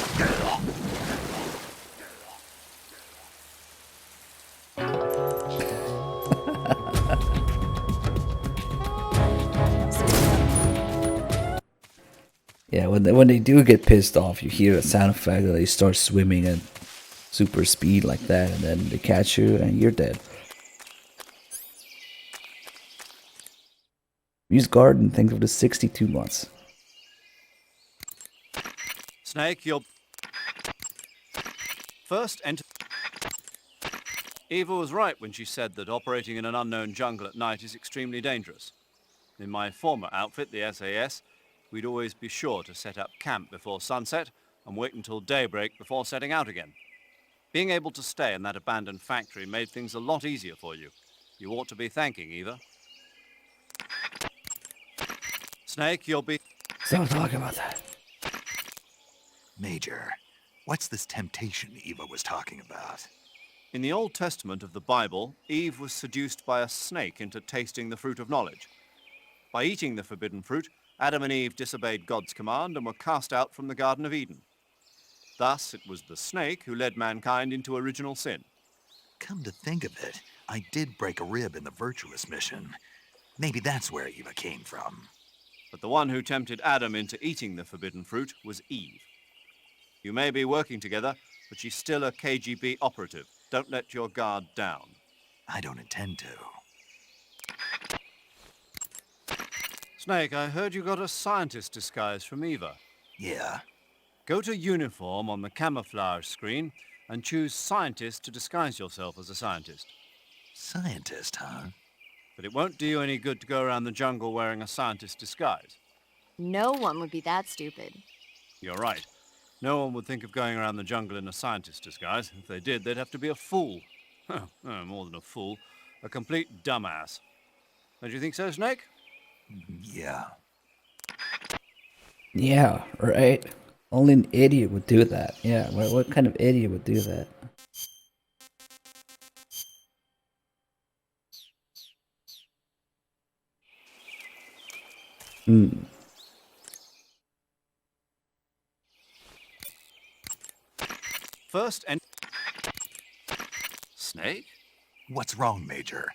Yeah, when they do get pissed off, you hear a sound effect that they start swimming at super speed like that, and then they catch you and you're dead. Use guard and think of the 62 months. Snake, you'll first enter. Eva was right when she said that operating in an unknown jungle at night is extremely dangerous. In my former outfit, the SAS, we'd always be sure to set up camp before sunset and wait until daybreak before setting out again. Being able to stay in that abandoned factory made things a lot easier for you. You ought to be thanking Eva. Snake, you'll be... Stop talking about that. Major, what's this temptation Eva was talking about? In the Old Testament of the Bible, Eve was seduced by a snake into tasting the fruit of knowledge. By eating the forbidden fruit, Adam and Eve disobeyed God's command and were cast out from the Garden of Eden. Thus, it was the snake who led mankind into original sin. Come to think of it, I did break a rib in the virtuous mission. Maybe that's where Eva came from. But the one who tempted Adam into eating the forbidden fruit was Eve. You may be working together, but she's still a KGB operative. Don't let your guard down. I don't intend to. Snake, I heard you got a scientist disguise from Eva. Yeah. Go to uniform on the camouflage screen and choose scientist to disguise yourself as a scientist. Scientist, huh? But it won't do you any good to go around the jungle wearing a scientist disguise. No one would be that stupid. You're right. No one would think of going around the jungle in a scientist disguise. If they did, they'd have to be a fool. More than a fool. A complete dumbass. Don't you think so, Snake? Yeah. Yeah, right? Only an idiot would do that. Yeah, what kind of idiot would do that? First and... Snake? What's wrong, Major?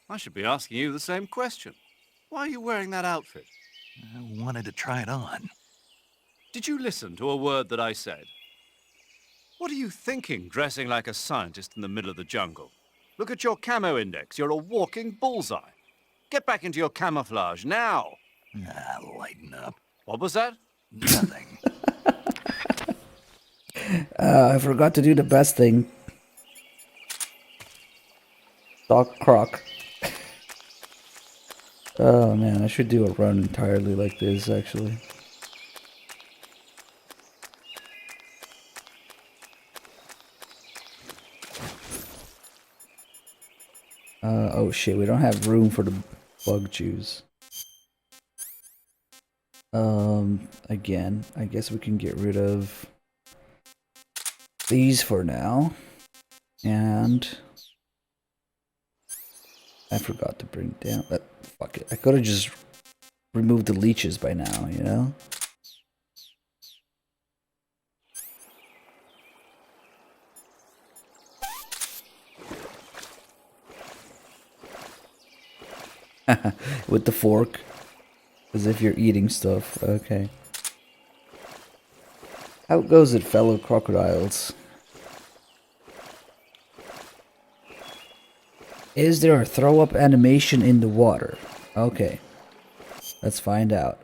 I should be asking you the same question. Why are you wearing that outfit? I wanted to try it on. Did you listen to a word that I said? What are you thinking, dressing like a scientist in the middle of the jungle? Look at your camo index. You're a walking bullseye. Get back into your camouflage now. Lighten up. What was that? Nothing. I forgot to do the best thing. Doc Croc. Oh man, I should do a run entirely like this, actually. Oh shit, we don't have room for the bug juice. Again, I guess we can get rid of these for now. And I forgot to bring down that. Fuck it. I could have just removed the leeches by now, you know? With the fork. As if you're eating stuff. Okay. How goes it, fellow crocodiles? Is there a throw-up animation in the water? Okay. Let's find out.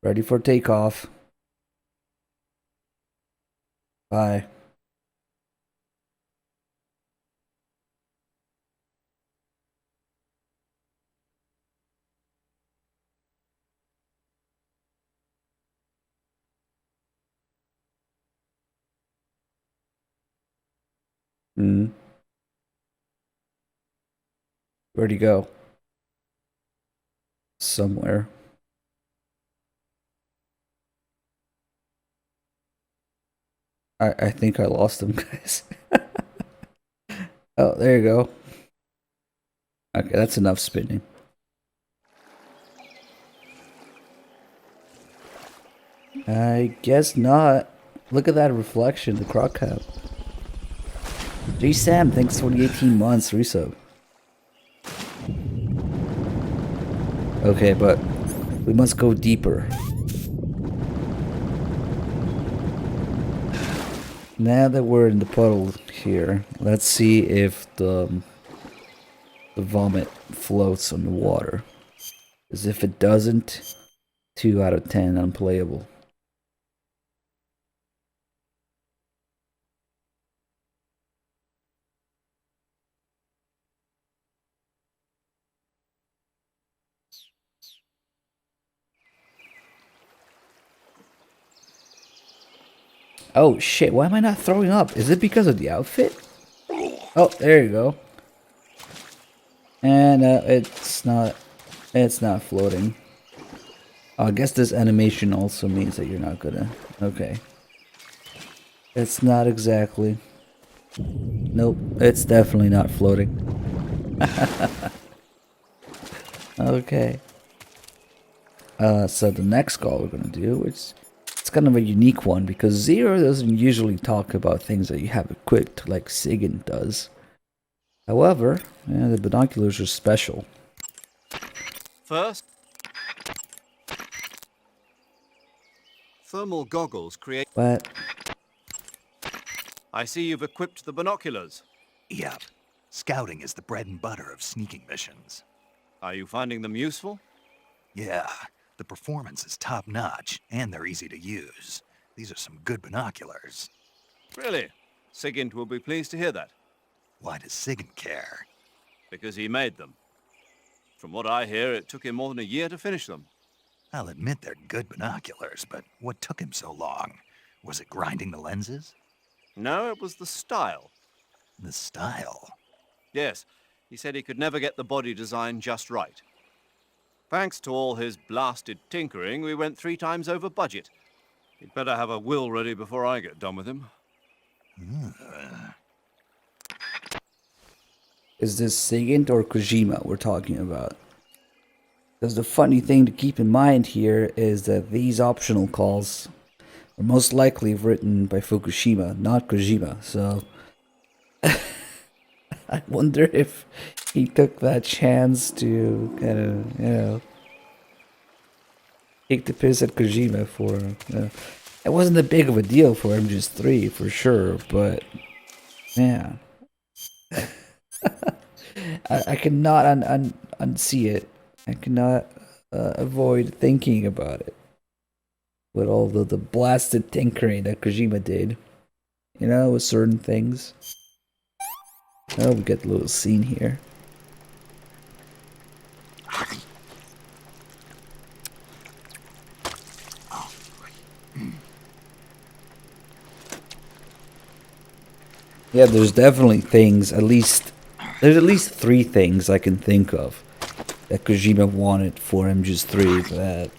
Ready for takeoff. Bye. Where'd he go? Somewhere. I think I lost him, guys. Oh, there you go. Okay, that's enough spinning. I guess not. Look at that reflection, the croc cap. G Sam, thanks for the 18 months resub. Okay, but we must go deeper. Now that we're in the puddle here, let's see if the vomit floats on the water. Because if it doesn't, 2 out of 10 unplayable. Oh shit, why am I not throwing up? Is it because of the outfit? Oh, there you go. And it's not floating. Oh, I guess this animation also means that you're not gonna. Okay. It's not exactly. Nope, it's definitely not floating. Okay. So the next call we're gonna do, it's kind of a unique one because Zero doesn't usually talk about things that you have equipped like Sigyn does. However, yeah, the binoculars are special. First, thermal goggles create... But I see you've equipped the binoculars. Yep. Scouting is the bread and butter of sneaking missions. Are you finding them useful? Yeah, the performance is top-notch, and they're easy to use. These are some good binoculars. Really? Sigint will be pleased to hear that. Why does Sigyn care? Because he made them. From what I hear, it took him more than a year to finish them. I'll admit they're good binoculars, but what took him so long? Was it grinding the lenses? No, it was the style. The style? Yes, he said he could never get the body design just right. Thanks to all his blasted tinkering, we went 3 times over budget. He'd better have a will ready before I get done with him. is this Sigint or Kojima we're talking about? Because the funny thing to keep in mind here is that these optional calls are most likely written by Fukushima, not Kojima. So I wonder if he took that chance to kind of, you know, take the piss at Kojima for. It wasn't that big of a deal for him, just 3 for sure, but man, I cannot unsee it. I cannot avoid thinking about it. With all the blasted tinkering that Kojima did, you know, with certain things. Oh, we get a little scene here. Yeah, there's definitely things, there's at least 3 things I can think of that Kojima wanted for MGS3 that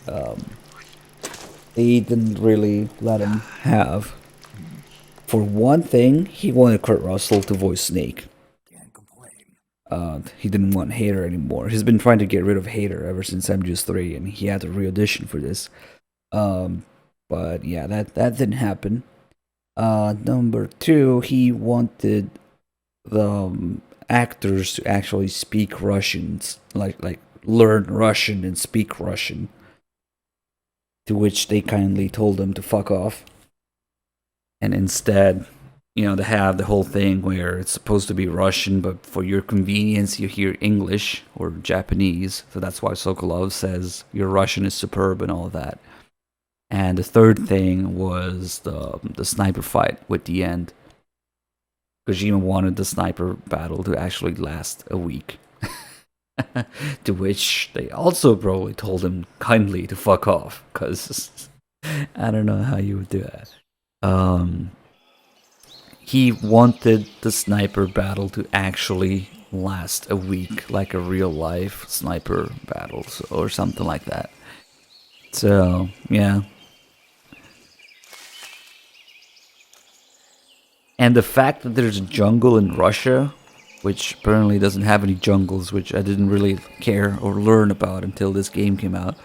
they didn't really let him have. For one thing, he wanted Kurt Russell to voice Snake. Can't complain. He didn't want Hater anymore. He's been trying to get rid of Hater ever since MGS3, and he had to re-audition for this. But yeah, that didn't happen. Number 2, he wanted the actors to actually speak Russians, like learn Russian and speak Russian. To which they kindly told him to fuck off. And instead, they have the whole thing where it's supposed to be Russian, but for your convenience, you hear English or Japanese. So that's why Sokolov says your Russian is superb and all of that. And the third thing was the sniper fight with the end. Kojima wanted the sniper battle to actually last a week. To which they also probably told him kindly to fuck off, because I don't know how you would do that. He wanted the sniper battle to actually last a week, like a real life sniper battle or something like that. So, yeah. And the fact that there's a jungle in Russia, which apparently doesn't have any jungles, which I didn't really care or learn about until this game came out.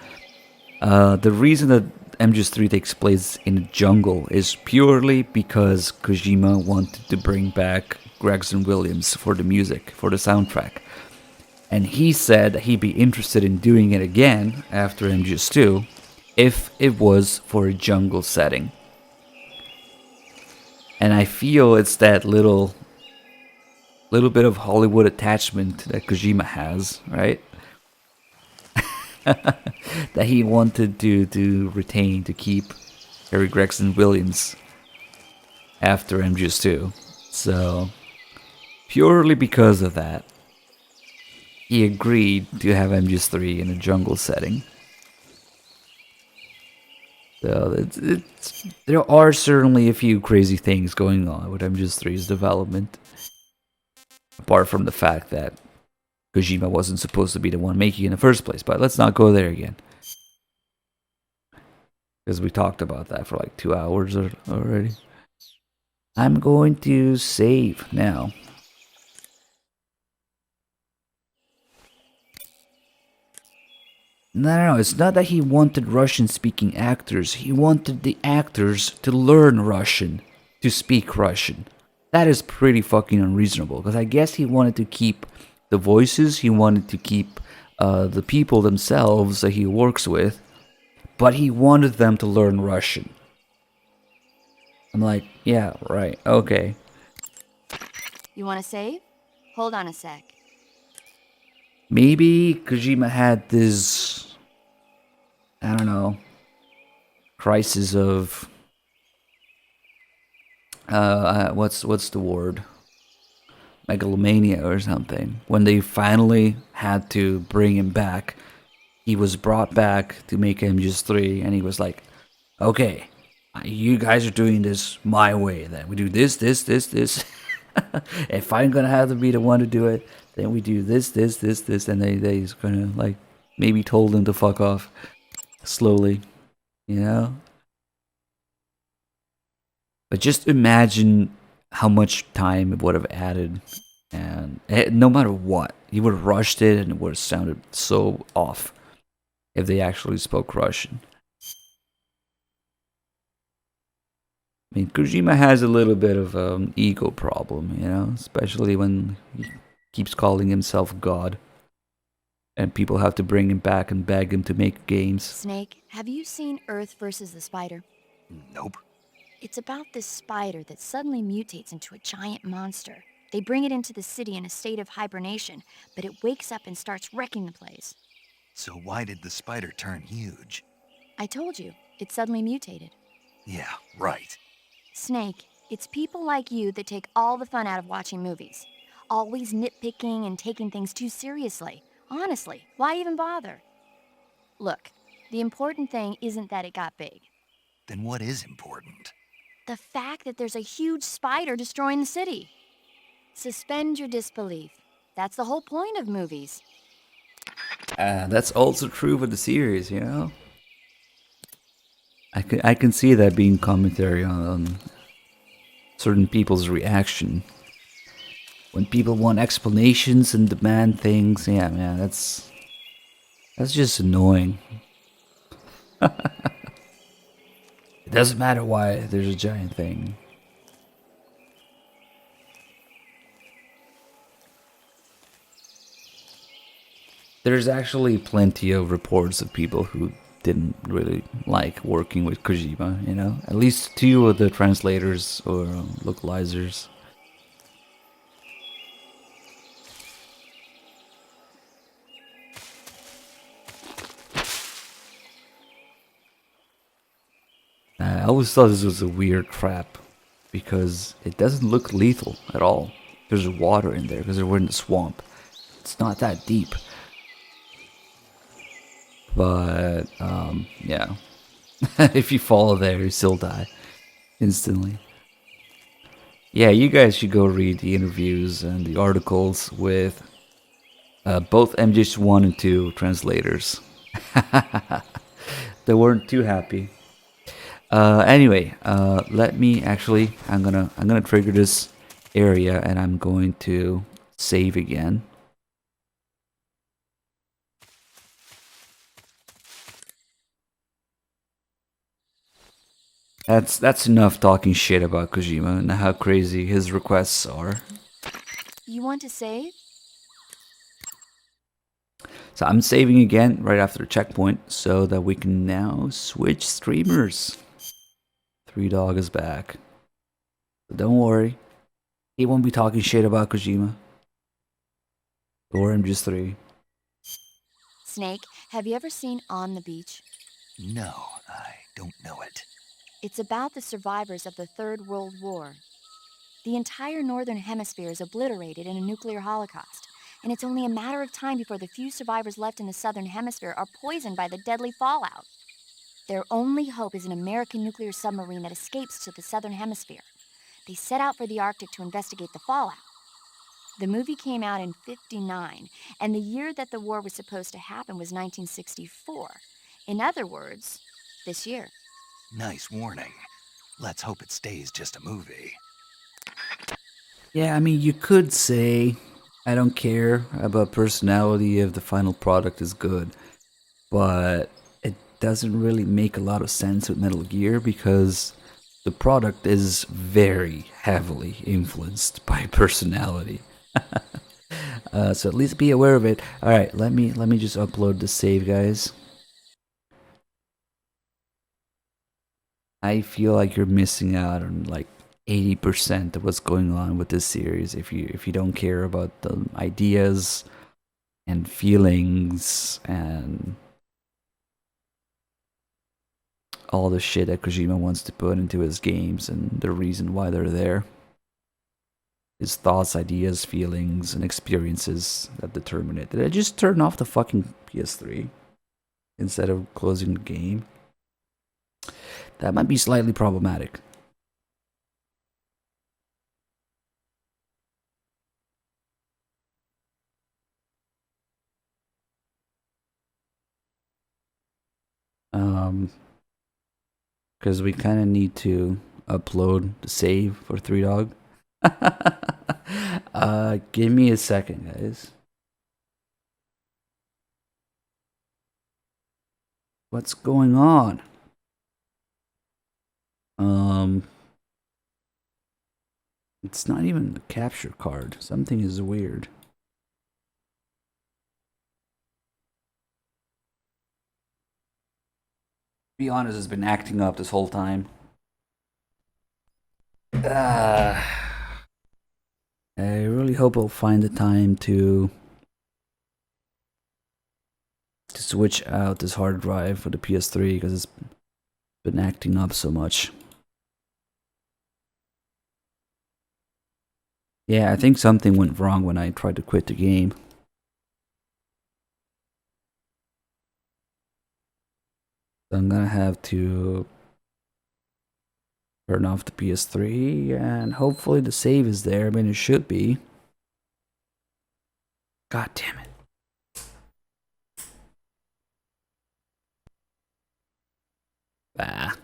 The reason that MGS3 takes place in a jungle is purely because Kojima wanted to bring back Gregson Williams for the music, for the soundtrack. And he said that he'd be interested in doing it again after MGS2 if it was for a jungle setting. And I feel it's that little bit of Hollywood attachment that Kojima has, right? That he wanted to retain, to keep Harry Gregson Williams after MGS2. So, purely because of that, he agreed to have MGS3 in a jungle setting. So, there are certainly a few crazy things going on with MGS3's development. Apart from the fact that Kojima wasn't supposed to be the one making it in the first place. But let's not go there again. Because we talked about that for like 2 hours already. I'm going to save now. No, it's not that he wanted Russian-speaking actors. He wanted the actors to learn Russian, to speak Russian. That is pretty fucking unreasonable, because I guess he wanted to keep the voices, he wanted to keep the people themselves that he works with, but he wanted them to learn Russian. I'm like, yeah, right, okay. You want to save? Hold on a sec. Maybe Kojima had this, I don't know, crisis of, what's the word? Megalomania or something. When they finally had to bring him back, he was brought back to make MGS3, and he was like, okay, you guys are doing this my way, then we do this. If I'm gonna have to be the one to do it, then we do this, and they just gonna like maybe told him to fuck off slowly, you know? But just imagine how much time it would have added, and no matter what, you would have rushed it and it would have sounded so off if they actually spoke Russian. I mean, Kojima has a little bit of an ego problem, you know, especially when he keeps calling himself God, and people have to bring him back and beg him to make games. Snake, have you seen Earth versus the Spider? Nope. It's about this spider that suddenly mutates into a giant monster. They bring it into the city in a state of hibernation, but it wakes up and starts wrecking the place. So why did the spider turn huge? I told you, it suddenly mutated. Yeah, right. Snake, it's people like you that take all the fun out of watching movies. Always nitpicking and taking things too seriously. Honestly, why even bother? Look, the important thing isn't that it got big. Then what is important? The fact that there's a huge spider destroying the city. Suspend your disbelief. That's the whole point of movies. That's also true for the series, you know? I can see that being commentary on certain people's reaction. When people want explanations and demand things, yeah, man, that's just annoying. It doesn't matter why there's a giant thing. There's actually plenty of reports of people who didn't really like working with Kojima, you know? At least 2 of the translators or localizers. I always thought this was a weird trap because it doesn't look lethal at all. There's water in there because we're in the swamp. It's not that deep. But, yeah. If you fall there, you still die instantly. Yeah, you guys should go read the interviews and the articles with both MGH1 and 2 translators. They weren't too happy. Anyway, let me actually. I'm gonna trigger this area, and I'm going to save again. That's enough talking shit about Kojima and how crazy his requests are. You want to save? So I'm saving again right after the checkpoint so that we can now switch streamers. 3Dog is back. But don't worry. He won't be talking shit about Kojima. Or MGS3. Snake, have you ever seen On the Beach? No, I don't know it. It's about the survivors of the Third World War. The entire northern hemisphere is obliterated in a nuclear holocaust, and it's only a matter of time before the few survivors left in the southern hemisphere are poisoned by the deadly fallout. Their only hope is an American nuclear submarine that escapes to the southern hemisphere. They set out for the Arctic to investigate the fallout. The movie came out in '59, and the year that the war was supposed to happen was 1964. In other words, this year. Nice warning. Let's hope it stays just a movie. Yeah, I mean, you could say I don't care about personality if the final product is good, but it doesn't really make a lot of sense with Metal Gear because the product is very heavily influenced by personality. So at least be aware of it. All right, let me just upload the save, guys. I feel like you're missing out on like 80% of what's going on with this series if you don't care about the ideas and feelings and all the shit that Kojima wants to put into his games and the reason why they're there. His thoughts, ideas, feelings, and experiences that determine it. Did I just turn off the fucking PS3 instead of closing the game? That might be slightly problematic. Because we kind of need to upload the save for 3Dog. Give me a second, guys. What's going on? It's not even the capture card. Something is weird. Be honest, it's been acting up this whole time. I really hope I'll find the time to switch out this hard drive for the PS3 because it's been acting up so much. Yeah, I think something went wrong when I tried to quit the game. So I'm gonna have to turn off the PS3 and hopefully the save is there. I mean, it should be. God damn it. Ah.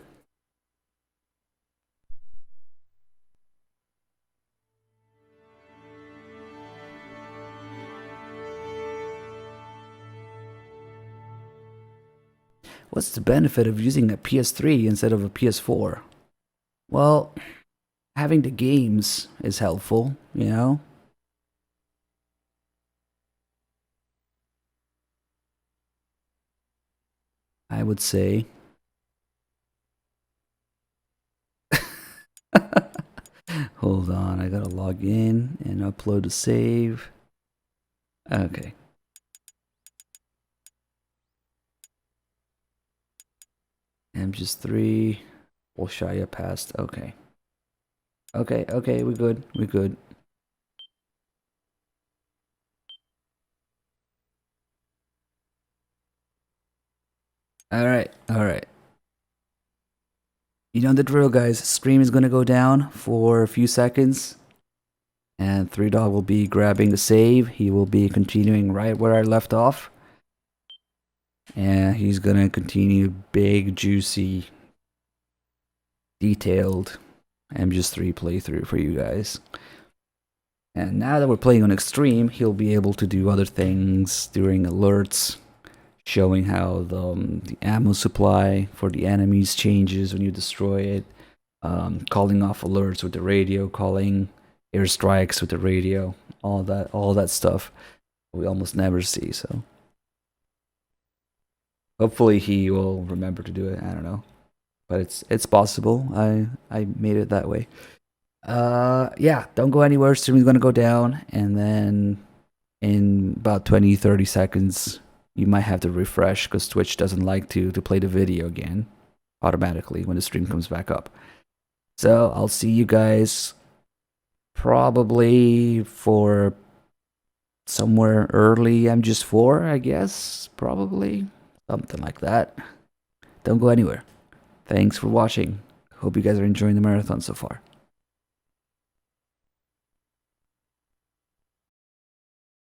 What's the benefit of using a PS3 instead of a PS4? Well, having the games is helpful, you know? I would say. Hold on, I gotta log in and upload a save. Okay. I'm just 3. Bolshaya passed. Okay. Okay, we're good. We're good. Alright. You know the drill, guys. Stream is gonna go down for a few seconds. And 3Dog will be grabbing the save. He will be continuing right where I left off. And he's gonna continue big, juicy, detailed MGS3 playthrough for you guys. And now that we're playing on extreme, he'll be able to do other things during alerts, showing how the ammo supply for the enemies changes when you destroy it, calling off alerts with the radio, calling airstrikes with the radio, all that stuff we almost never see. So hopefully he will remember to do it. I don't know, but it's possible. I made it that way. Yeah, don't go anywhere. Stream is gonna go down, and then in about 20-30 seconds you might have to refresh because Twitch doesn't like to play the video again automatically when the stream comes back up. So I'll see you guys probably for somewhere early MGS4, I guess. Probably something like that. Don't go anywhere. Thanks for watching. Hope you guys are enjoying the marathon so far.